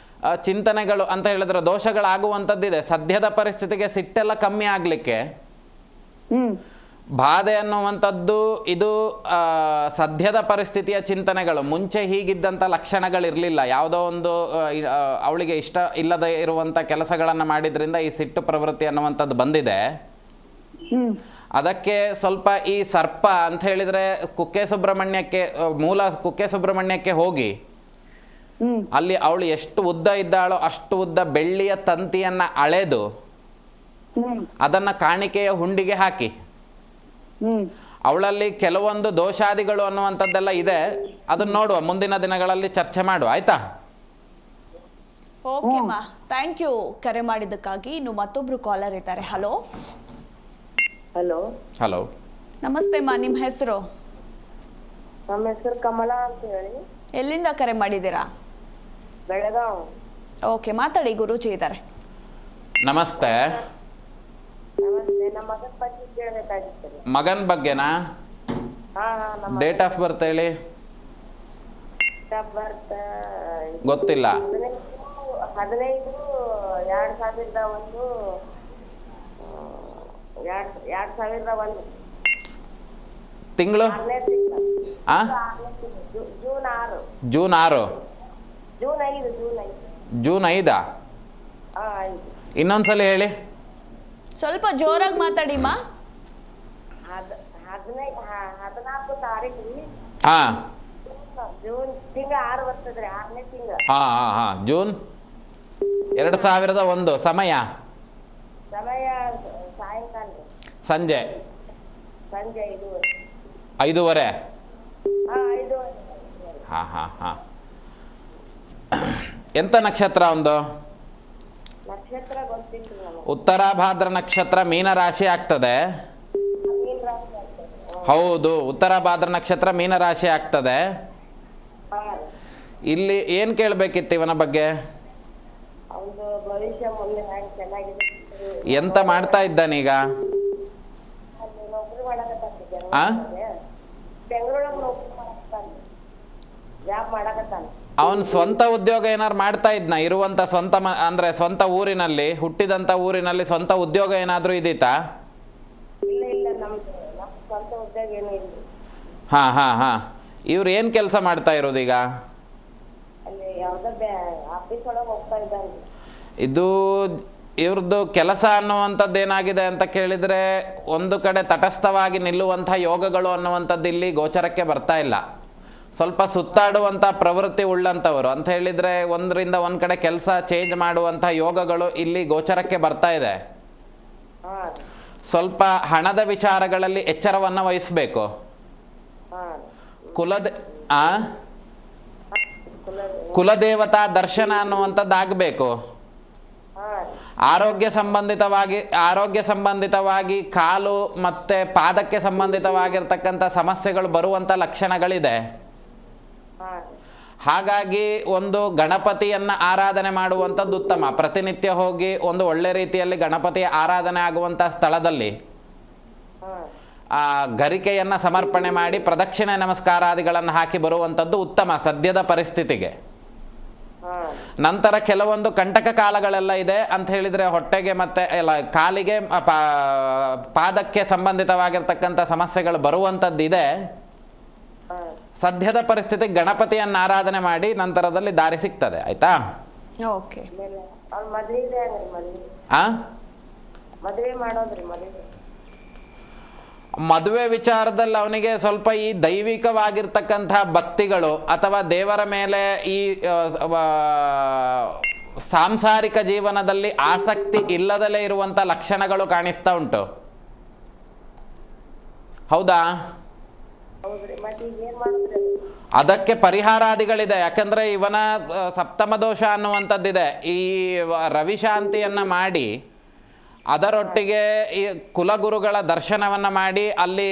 ಚಿಂತನೆಗಳು ಅಂತ ಹೇಳಿದ್ರೆ ದೋಷಗಳಾಗುವಂಥದ್ದಿದೆ. ಸದ್ಯದ ಪರಿಸ್ಥಿತಿಗೆ ಸಿಟ್ಟೆಲ್ಲ ಕಮ್ಮಿ ಆಗಲಿಕ್ಕೆ ಬಾಧೆ ಅನ್ನುವಂಥದ್ದು ಇದು ಸದ್ಯದ ಪರಿಸ್ಥಿತಿಯ ಚಿಂತನೆಗಳು. ಮುಂಚೆ ಹೀಗಿದ್ದಂಥ ಲಕ್ಷಣಗಳಿರಲಿಲ್ಲ. ಯಾವುದೋ ಒಂದು ಅವಳಿಗೆ ಇಷ್ಟ ಇಲ್ಲದೆ ಇರುವಂಥ ಕೆಲಸಗಳನ್ನು ಮಾಡಿದ್ರಿಂದ ಈ ಸಿಟ್ಟು ಪ್ರವೃತ್ತಿ ಅನ್ನುವಂಥದ್ದು ಬಂದಿದೆ. ಅದಕ್ಕೆ ಸ್ವಲ್ಪ ಈ ಸರ್ಪ ಅಂತ ಹೇಳಿದರೆ ಕುಕ್ಕೆ ಸುಬ್ರಹ್ಮಣ್ಯಕ್ಕೆ, ಮೂಲ ಕುಕ್ಕೆ ಸುಬ್ರಹ್ಮಣ್ಯಕ್ಕೆ ಹೋಗಿ ಅಲ್ಲಿ ಅವಳು ಎಷ್ಟು ಉದ್ದ ಇದ್ದಾಳೋ ಅಷ್ಟು ಉದ್ದ ಬೆಳ್ಳಿಯ ತಂತಿಯನ್ನು ಅಳೆದು ಅದನ್ನು ಕಾಣಿಕೆಯ ಹುಂಡಿಗೆ ಹಾಕಿ, ಅವಳಲ್ಲಿ ಕೆಲವೊಂದು ದೋಷಾದಿಗಳು ಅನ್ನುವಂಥದ್ದೆಲ್ಲ ಇದೆ. ಅದನ್ನ ನೋಡುವ, ಮುಂದಿನ ದಿನಗಳಲ್ಲಿ ಚರ್ಚೆ ಮಾಡುವ, ಆಯ್ತಾ? ಓಕೆ ಮಾ, ಥ್ಯಾಂಕ್ ಯು ಕರೆ ಮಾಡಿದ್ದಕ್ಕಾಗಿ. ಇನ್ನು ಮತ್ತೊಬ್ರು ಕಾಲರ್ ಇದ್ದಾರೆ. ಹಲೋ. ಹಲೋ. ಹಲೋ, ನಮಸ್ತೆ ಮಾ, ನಿಮ್ಮ ಹೆಸರು? ನಮ್ಮ ಹೆಸರು ಕಮಲಾ ಅಂತ ಹೇಳಿ. ಎಲ್ಲಿಂದ ಕರೆ ಮಾಡಿದ್ದೀರಾ? ಬೆಳಗಾವ್. ಓಕೆ, ಮಾತಾಡಿ, ಗುರೂಜಿ ಇದ್ದಾರೆ. ನಮಸ್ತೆ. ನಮಸ್ತೆ. ನಮ್ಮ ಮಗನ ಬಗ್ಗೆ ಕೇಳಬೇಕಾಗಿತ್ತು. ಮಗನ ಬಗ್ಗೆನಾ? ಡೇಟ್ ಆಫ್ ಬರ್ತ್ ಹೇಳಿ. ಗೊತ್ತಿಲ್ಲ. 15/2001 ತಿಂಗಳು? ಜೂನ್ 6. ಜೂನ್ 5. ಇನ್ನೊಂದ್ಸಲ ಹೇಳಿ. ಸ್ವಲ್ಪ ಜೋರಾಗಿ ಮಾತಾಡಿ ಮಾ. 14 ತಾರೀಕು ಜೂನ್ ತಿಂಗಳ 6 ಬರ್ತದ್ರಿ, 6ನೇ ತಿಂಗಳ. ಜೂನ್ 2001. ಸಮಯ ಸಾಯಂಕಾಲ, ಸಂಜೆ ಸಂಜೆ 5:30. 5:30. ಹಾಂ ಹಾಂ ಹಾಂ. ಎಂಥ ನಕ್ಷತ್ರ ಒಂದು? ನಕ್ಷತ್ರ ಗೊತ್ತಿತ್ತು ನಮಗೆ. ಉತ್ತರಾಭಾದ್ರ ನಕ್ಷತ್ರ ಮೀನರಾಶಿ ಆಗ್ತದೆ. ಮೀನ್ ರಾಶಿ ಆಗ್ತದೆ. ಹೌದು, ಉತ್ತರಾಭಾದ್ರ ನಕ್ಷತ್ರ ಮೀನರಾಶಿ ಆಗ್ತದೆ. ಹಾ ರೀ. ಇಲ್ಲಿ ಏನು ಕೇಳಬೇಕಿತ್ತು ಇವನ ಬಗ್ಗೆ? ಅವ್ನ್ದು ಭವಿಷ್ಯ ಮುಂದೆ ಹ್ಯಾಂಗ್ ಚೆನ್ನಾಗಿದೆ. ಎಂತ ಮಾಡ್ತಾ ಇದ್ದಾನೀಗ? ಅಲ್ಲಿ ನೌಕರಿ ಮಾಡಕತ್ತಾನ. ಆ? ಬೆಂಗಳೂರಾಗ ನೌಕರಿ ಮಾಡಕತ್ತಾನ. ಜಾಬ್ ಮಾಡಕತ್ತಾನ. ಅವನು ಸ್ವಂತ ಉದ್ಯೋಗ ಏನಾರು ಮಾಡ್ತಾ ಇದ್ನ? ಇರುವಂಥ ಸ್ವಂತ ಅಂದರೆ ಸ್ವಂತ ಊರಿನಲ್ಲಿ, ಹುಟ್ಟಿದಂಥ ಊರಿನಲ್ಲಿ ಸ್ವಂತ ಉದ್ಯೋಗ ಏನಾದರೂ ಇದೀತಾ? ಇಲ್ಲ ಇಲ್ಲ, ನಮ್ದು ಸ್ವಂತ ಉದ್ಯೋಗ ಏನೂ ಇಲ್ಲ. ಹಾಂ ಹಾಂ ಹಾಂ. ಇವ್ರು ಏನು ಕೆಲಸ ಮಾಡ್ತಾ ಇರೋದೀಗ? ಅಲ್ಲಿ ಯಾವ್ದೋ ಆಫೀಸ್ ಒಳಗೆ ಹೋಗ್ತಾ ಇದ್ದಾನೆ. ಇದು ಇವ್ರದ್ದು ಕೆಲಸ ಅನ್ನುವಂಥದ್ದು ಏನಾಗಿದೆ ಅಂತ ಕೇಳಿದರೆ, ಒಂದು ಕಡೆ ತಟಸ್ಥವಾಗಿ ನಿಲ್ಲುವಂಥ ಯೋಗಗಳು ಅನ್ನುವಂಥದ್ದು ಇಲ್ಲಿ ಗೋಚರಕ್ಕೆ ಬರ್ತಾ ಇಲ್ಲ. ಸ್ವಲ್ಪ ಸುತ್ತಾಡುವಂಥ ಪ್ರವೃತ್ತಿ ಉಳ್ಳಂಥವರು ಅಂತ ಹೇಳಿದರೆ, ಒಂದರಿಂದ ಒಂದು ಕಡೆ ಕೆಲಸ ಚೇಂಜ್ ಮಾಡುವಂಥ ಯೋಗಗಳು ಇಲ್ಲಿ ಗೋಚರಕ್ಕೆ ಬರ್ತಾ ಇದೆ. ಹಾಂ ಸ್ವಲ್ಪ ಹಣದ ವಿಚಾರಗಳಲ್ಲಿ ಎಚ್ಚರವನ್ನು ವಹಿಸಬೇಕು. ಹಾಂ ಕುಲದೇವತಾ ದರ್ಶನ ಅನ್ನುವಂಥದ್ದು ಆಗಬೇಕು. ಹಾಂ ಆರೋಗ್ಯ ಸಂಬಂಧಿತವಾಗಿ ಕಾಲು ಮತ್ತು ಪಾದಕ್ಕೆ ಸಂಬಂಧಿತವಾಗಿರ್ತಕ್ಕಂಥ ಸಮಸ್ಯೆಗಳು ಬರುವಂಥ ಲಕ್ಷಣಗಳಿದೆ. ಹಾಂ ಹಾಗಾಗಿ ಒಂದು ಗಣಪತಿಯನ್ನು ಆರಾಧನೆ ಮಾಡುವಂಥದ್ದು ಉತ್ತಮ. ಪ್ರತಿನಿತ್ಯ ಹೋಗಿ ಒಂದು ಒಳ್ಳೆ ರೀತಿಯಲ್ಲಿ ಗಣಪತಿಯ ಆರಾಧನೆ ಆಗುವಂಥ ಸ್ಥಳದಲ್ಲಿ ಹಾಂ ಆ ಗರಿಕೆಯನ್ನು ಸಮರ್ಪಣೆ ಮಾಡಿ ಪ್ರದಕ್ಷಿಣೆ ನಮಸ್ಕಾರಾದಿಗಳನ್ನು ಹಾಕಿ ಬರುವಂಥದ್ದು ಉತ್ತಮ ಸದ್ಯದ ಪರಿಸ್ಥಿತಿಗೆ. ಹಾಂ ನಂತರ ಕೆಲವೊಂದು ಕಂಟಕ ಕಾಲಗಳೆಲ್ಲ ಇದೆ ಅಂತ ಹೇಳಿದರೆ, ಹೊಟ್ಟೆಗೆ ಮತ್ತು ಎಲ್ಲ ಕಾಲಿಗೆ ಪಾದಕ್ಕೆ ಸಂಬಂಧಿತವಾಗಿರ್ತಕ್ಕಂಥ ಸಮಸ್ಯೆಗಳು ಬರುವಂಥದ್ದಿದೆ. ಹಾಂ ಸದ್ಯದ ಪರಿಸ್ಥಿತಿ ಗಣಪತಿಯನ್ನು ಆರಾಧನೆ ಮಾಡಿ ನಂತರದಲ್ಲಿ ದಾರಿ ಸಿಗ್ತದೆ. ಆಯಿತಾ? ಓಕೆ. ಆಮೇಲೆ ಅವ್ನ ಮದ್ವೆ ಇದೆ ಹಂಗ್ರಿ. ಮದ್ವೆ ಮಾಡೋದ್ರಿ. ಮದುವೆ ವಿಚಾರದಲ್ಲಿ ಅವನಿಗೆ ಸ್ವಲ್ಪ ಈ ದೈವಿಕವಾಗಿರ್ತಕ್ಕಂಥ ಭಕ್ತಿಗಳು ಅಥವಾ ದೇವರ ಮೇಲೆ ಈ ಸಾಂಸಾರಿಕ ಜೀವನದಲ್ಲಿ ಆಸಕ್ತಿ ಇಲ್ಲದಲೇ ಇರುವಂಥ ಲಕ್ಷಣಗಳು ಕಾಣಿಸ್ತಾ ಉಂಟು. ಹೌದಾ? ಹೌದ್ರಿ. ಮತ್ತೆ ಈಗ ಏನ್ ಮಾಡುದ್ರಿ? ಅದಕ್ಕೆ ಪರಿಹಾರಾದಿಗಳಿದೆ. ಯಾಕಂದರೆ ಇವನ ಸಪ್ತಮ ದೋಷ ಅನ್ನುವಂಥದ್ದಿದೆ. ಈ ರವಿಶಾಂತಿಯನ್ನು ಮಾಡಿ ಅದರೊಟ್ಟಿಗೆ ಈ ಕುಲಗುರುಗಳ ದರ್ಶನವನ್ನು ಮಾಡಿ ಅಲ್ಲಿ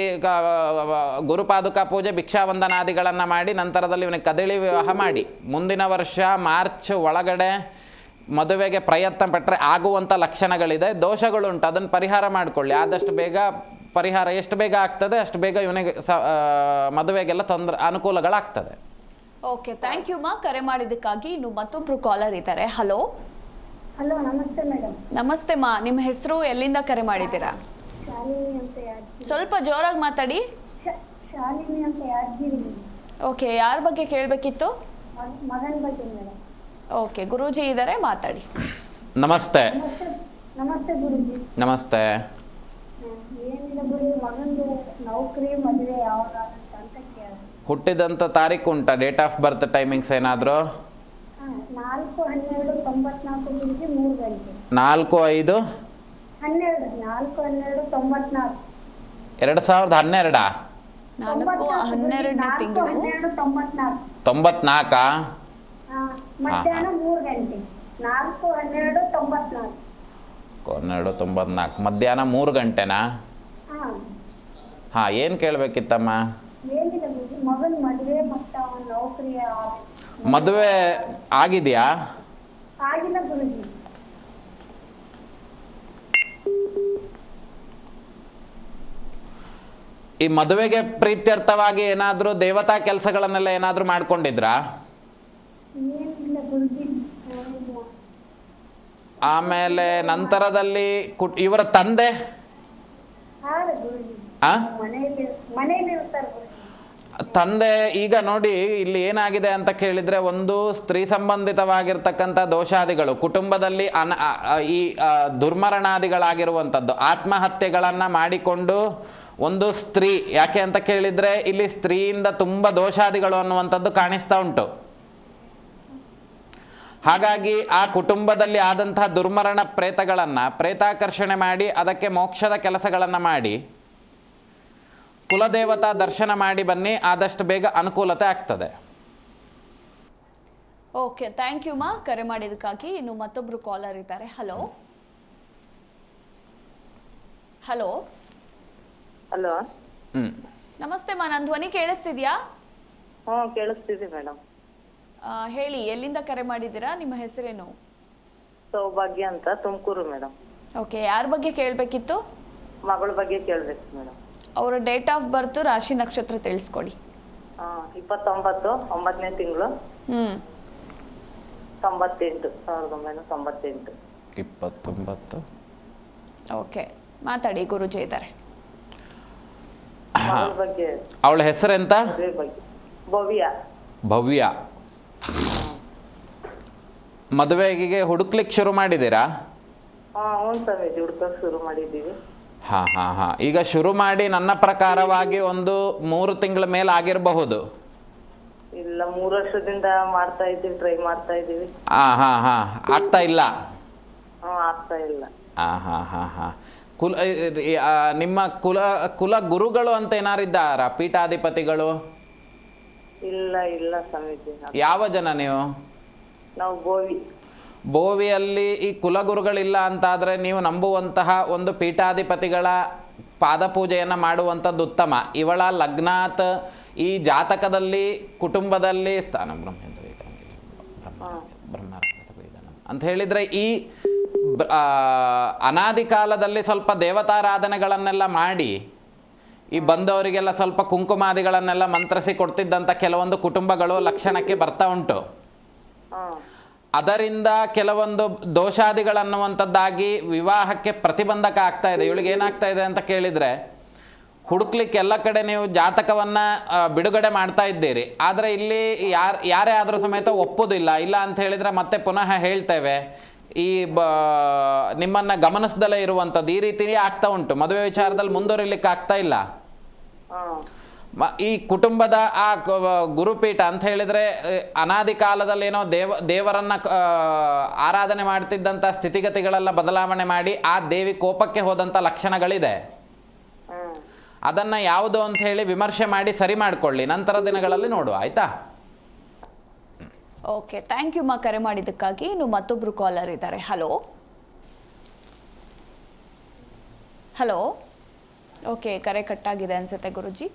ಗುರುಪಾದುಕಾ ಪೂಜೆ ಭಿಕ್ಷಾವಂದನಾದಿಗಳನ್ನು ಮಾಡಿ ನಂತರದಲ್ಲಿ ಇವನಿಗೆ ಕದಳಿ ವಿವಾಹ ಮಾಡಿ ಮುಂದಿನ ವರ್ಷ ಮಾರ್ಚ್ ಒಳಗಡೆ ಮದುವೆಗೆ ಪ್ರಯತ್ನ ಪಟ್ಟರೆ ಆಗುವಂಥ ಲಕ್ಷಣಗಳಿದೆ. ದೋಷಗಳುಂಟು, ಅದನ್ನು ಪರಿಹಾರ ಮಾಡಿಕೊಳ್ಳಿ. ಆದಷ್ಟು ಬೇಗ ಪರಿಹಾರ ಎಷ್ಟು ಬೇಗ ಆಗ್ತದೆ ಅಷ್ಟು ಬೇಗ ಇವನಿಗೆ ಮದುವೆಗೆಲ್ಲ ಅನುಕೂಲಗಳಾಗ್ತದೆ. ಓಕೆ, ಥ್ಯಾಂಕ್ ಯು ಮಾ ಕರೆ ಮಾಡಿದ್ದಕ್ಕಾಗಿ. ಇನ್ನು ಮತ್ತೊಬ್ರು ಕಾಲರ್ ಇದ್ದಾರೆ. ಹಲೋ. ಹಲೋ, ನಮಸ್ತೆ ಮೇಡಮ್. ನಮಸ್ತೆ ಮಾ, ನಿಮ್ಮ ಹೆಸರು, ಎಲ್ಲಿಂದ ಕರೆ ಮಾಡಿದ್ದೀರಾ? ಶಾಲಿನಿ ಅಂತ ಯಾದಗಿರಿ. ಸ್ವಲ್ಪ ಜೋರಾಗಿ ಮಾತಾಡಿ. ಶಾಲಿನಿ ಅಂತ ಯಾದಗಿರಿ. ಓಕೆ, ಯಾರ ಬಗ್ಗೆ ಕೇಳಬೇಕಿತ್ತು? ಮಗನ ಬಗ್ಗೆ ಮೇಡಮ್. ಓಕೆ, ಗುರೂಜಿ ಇದ್ದಾರೆ, ಮಾತಾಡಿ. ನಮಸ್ತೆ. ನಮಸ್ತೆ. ನಮಸ್ತೆ ಗುರುಜಿ. ನಮಸ್ತೆ. ಏನಿಲ್ಲ ಗುರುಜಿ, ಮಗಂದು ನೌಕರಿ ಮದುವೆ ಯಾವಾಗ ಅಂತ ಕೇಳ. ಹುಟ್ಟಿದಂಥ ತಾರೀಕು ಉಂಟಾ? ಡೇಟ್ ಆಫ್ ಬರ್ತ್ ಟೈಮಿಂಗ್ಸ್ ಏನಾದರೂ? 4/12/94 ಗುರುಜಿ, 3 ಗಂಟೆ. 4/5/12 4/12/94. 2012? 4/12ನೇ ತಿಂಗಳು 94. ಮಧ್ಯಾಹ್ನ 3 ಗಂಟೆ. 4/12/94. 12/94 ಮಧ್ಯಾಹ್ನ 3 ಗಂಟೆನಾ? ಹಾಂ, ಏನು ಕೇಳಬೇಕಿತ್ತಮ್ಮ? ಏನಿಲ್ಲ ಗುರುಜಿ, ಮಗನ ಮದುವೆ ಮತ್ತು ಅವನ ನೌಕರಿ. ಮದುವೆ ಆಗಿದೆಯಾ? ಆಗಿಲ್ಲ ಗುರುಜಿ. ಈ ಮದುವೆಗೆ ಪ್ರೀತ್ಯರ್ಥವಾಗಿ ಏನಾದರೂ ದೇವತಾ ಕೆಲಸಗಳನ್ನೆಲ್ಲ ಏನಾದರೂ ಮಾಡ್ಕೊಂಡಿದ್ರಾ? ಏನಿಲ್ಲ ಗುರುಜಿ. ಆಮೇಲೆ ನಂತರದಲ್ಲಿ ಇವರ ತಂದೆ ಗುರುಜಿ ಆ ಮನೆಯಲ್ಲಿ ಇರ್ತಾರೆ ಗುರುಜಿ. ತಂದೆ ಈಗ ನೋಡಿ ಇಲ್ಲಿ ಏನಾಗಿದೆ ಅಂತ ಕೇಳಿದರೆ, ಒಂದು ಸ್ತ್ರೀ ಸಂಬಂಧಿತವಾಗಿರ್ತಕ್ಕಂಥ ದೋಷಾದಿಗಳು ಕುಟುಂಬದಲ್ಲಿ ಈ ದುರ್ಮರಣಾದಿಗಳಾಗಿರುವಂಥದ್ದು, ಆತ್ಮಹತ್ಯೆಗಳನ್ನು ಮಾಡಿಕೊಂಡು ಒಂದು ಸ್ತ್ರೀ, ಯಾಕೆ ಅಂತ ಕೇಳಿದರೆ ಇಲ್ಲಿ ಸ್ತ್ರೀಯಿಂದ ತುಂಬ ದೋಷಾದಿಗಳು ಅನ್ನುವಂಥದ್ದು ಕಾಣಿಸ್ತಾ ಉಂಟು. ಹಾಗಾಗಿ ಆ ಕುಟುಂಬದಲ್ಲಿ ಆದಂತಹ ದುರ್ಮರಣ ಪ್ರೇತಗಳನ್ನು ಪ್ರೇತಾಕರ್ಷಣೆ ಮಾಡಿ ಅದಕ್ಕೆ ಮೋಕ್ಷದ ಕೆಲಸಗಳನ್ನು ಮಾಡಿ ಕುಲದೇವತಾ ದರ್ಶನ ಮಾಡಿ ಬನ್ನಿ, ಆದಷ್ಟು ಬೇಗ ಅನುಕೂಲತೆ ಆಗ್ತದೆ. ಓಕೆ, ಥ್ಯಾಂಕ್ ಯು ಮಾ ಕರೆ ಮಾಡಿದ್ದಕ್ಕಾಗಿ. ಇನ್ನು ಮತ್ತೊಬ್ರು ಕಾಲರ್ ಇದ್ದಾರೆ. Hello hello hello. ಹ್ಮ್. ನಮಸ್ತೆ ಮಾ, ನನ್ನ ಧ್ವನಿ ಕೇಳಿಸ್ತಿದ್ಯಾ? ಹ್ಞೂ ಕೇಳಿಸ್ತಿದೆ ಮೇಡಮ್. ಹೇಳಿ, ಎಲ್ಲಿಂದ ಕರೆ ಮಾಡಿದ್ದೀರಾ? ನಿಮ್ಮ ಹೆಸರೇನು? ಸೌಭಾಗ್ಯ ಅಂತ, ತುಮಕೂರು ಮೇಡಮ್. ಓಕೆ, ಯಾರ ಬಗ್ಗೆ ಕೇಳಬೇಕಿತ್ತು? ಮಗಳ ಬಗ್ಗೆ ಕೇಳಬೇಕು ಮೇಡಮ್. ಅವರ ಡೇಟ್ ಆಫ್ ಬರ್ತ್, ರಾಶಿ, ನಕ್ಷತ್ರ ತಿಳಿಸ್ಕೊಡಿ. 29 9ನೇ ತಿಂಗಳು ಹ್ಞೂ 98 1998. 29. ಓಕೆ, ಮಾತಾಡಿ, ಗುರುಜಿ ಇದ್ದಾರೆ. ಮಗಳ ಬಗ್ಗೆ, ಅವಳ ಹೆಸರೆಂತ? ಮದುವೆ ಬಗ್ಗೆ. ಭವ್ಯ. ಭವ್ಯ. ಮದುವೆಗೆ ಹುಡುಕ್ಲಿಕ್ಕೆ ಶುರು ಮಾಡಿದ್ದೀರಾ? ಹ್ಞೂ ಸ್ವಾಮೀಜಿ, ಹುಡ್ಕಕ್ಕೆ ಶುರು ಮಾಡಿದ್ದೀವಿ. ಹಾಂ. ಈಗ ಶುರು ಮಾಡಿ ನನ್ನ ಪ್ರಕಾರವಾಗಿ ಒಂದು 3 ತಿಂಗಳ ಮೇಲೆ ಆಗಿರಬಹುದು. ಇಲ್ಲ, 3 ವರ್ಷದಿಂದ ಮಾಡ್ತಾ ಇದ್ದೀವಿ, ಟ್ರೈ ಮಾಡ್ತಾ ಇದ್ದೀವಿ. ಹಾಂ. ಆಗ್ತಾ ಇಲ್ಲ? ಆಗ್ತಾ ಇಲ್ಲ. ಹಾಂ. ನಿಮ್ಮ ಕುಲ ಗುರುಗಳು ಅಂತ ಏನಾರಿದ್ದಾರಾ? ಪೀಠಾಧಿಪತಿಗಳು? ಇಲ್ಲ ಸ್ವಾಮೀಜಿ. ಯಾವ ಜನ ನೀವು? ನಾವು ಗೋವಿ. ಬೋವಿಯಲ್ಲಿ ಈ ಕುಲಗುರುಗಳಿಲ್ಲ ಅಂತಾದರೆ ನೀವು ನಂಬುವಂತಹ ಒಂದು ಪೀಠಾಧಿಪತಿಗಳ ಪಾದಪೂಜೆಯನ್ನು ಮಾಡುವಂಥದ್ದು ಉತ್ತಮ. ಇವಳ ಲಗ್ನಾತ್ ಈ ಜಾತಕದಲ್ಲಿ ಕುಟುಂಬದಲ್ಲಿ ಸ್ಥಾನ ಅಂತ ಹೇಳಿದರೆ ಈ ಅನಾದಿ ಕಾಲದಲ್ಲಿ ಸ್ವಲ್ಪ ದೇವತಾರಾಧನೆಗಳನ್ನೆಲ್ಲ ಮಾಡಿ ಈ ಬಂದವರಿಗೆಲ್ಲ ಸ್ವಲ್ಪ ಕುಂಕುಮಾದಿಗಳನ್ನೆಲ್ಲ ಮಂತ್ರಿಸಿ ಕೊಡ್ತಿದ್ದಂಥ ಕೆಲವೊಂದು ಕುಟುಂಬಗಳು ಲಕ್ಷಣಕ್ಕೆ ಬರ್ತಾ ಉಂಟು. ಅದರಿಂದ ಕೆಲವೊಂದು ದೋಷಾದಿಗಳನ್ನುವಂಥದ್ದಾಗಿ ವಿವಾಹಕ್ಕೆ ಪ್ರತಿಬಂಧಕ ಆಗ್ತಾ ಇದೆ. ಇವಳಿಗೆ ಏನಾಗ್ತಾ ಇದೆ ಅಂತ ಕೇಳಿದರೆ, ಹುಡುಕ್ಲಿಕ್ಕೆ ಎಲ್ಲ ಕಡೆ ನೀವು ಜಾತಕವನ್ನು ಬಿಡುಗಡೆ ಮಾಡ್ತಾ ಇದ್ದೀರಿ, ಆದರೆ ಇಲ್ಲಿ ಯಾರೇ ಆದರೂ ಸಮೇತ ಒಪ್ಪೋದಿಲ್ಲ. ಇಲ್ಲ ಅಂತ ಹೇಳಿದರೆ ಮತ್ತೆ ಪುನಃ ಹೇಳ್ತೇವೆ, ಈ ನಿಮ್ಮನ್ನು ಗಮನಿಸ್ದಲೇ ಇರುವಂಥದ್ದು ಈ ರೀತಿಯೇ ಆಗ್ತಾ ಉಂಟು. ಮದುವೆ ವಿಚಾರದಲ್ಲಿ ಮುಂದುವರಿಲಿಕ್ಕೆ ಆಗ್ತಾ ಇಲ್ಲ. ಈ ಕುಟುಂಬದ ಆ ಗುರುಪೀಠ ಅಂತ ಹೇಳಿದರೆ ಅನಾದಿ ಕಾಲದಲ್ಲಿ ಏನೋ ದೇವರನ್ನು ಆರಾಧನೆ ಮಾಡ್ತಿದ್ದಂಥ ಸ್ಥಿತಿಗತಿಗಳೆಲ್ಲ ಬದಲಾವಣೆ ಮಾಡಿ ಆ ದೇವಿ ಕೋಪಕ್ಕೆ ಹೋದಂಥ ಲಕ್ಷಣಗಳಿದೆ. ಅದನ್ನು ಯಾವುದು ಅಂತ ಹೇಳಿ ವಿಮರ್ಶೆ ಮಾಡಿ ಸರಿ ಮಾಡಿಕೊಳ್ಳಿ, ನಂತರ ದಿನಗಳಲ್ಲಿ ನೋಡುವ, ಆಯಿತಾ? ಓಕೆ, ಥ್ಯಾಂಕ್ ಯು ಮಾ ಕರೆ ಮಾಡಿದ್ದಕ್ಕಾಗಿ. ಇನ್ನು ಮತ್ತೊಬ್ರು ಕಾಲರ್ ಇದ್ದಾರೆ. ಹಲೋ. ಓಕೆ, ಕರೆ ಕಟ್ಟಾಗಿದೆ ಅನ್ಸುತ್ತೆ ಗುರುಜಿ.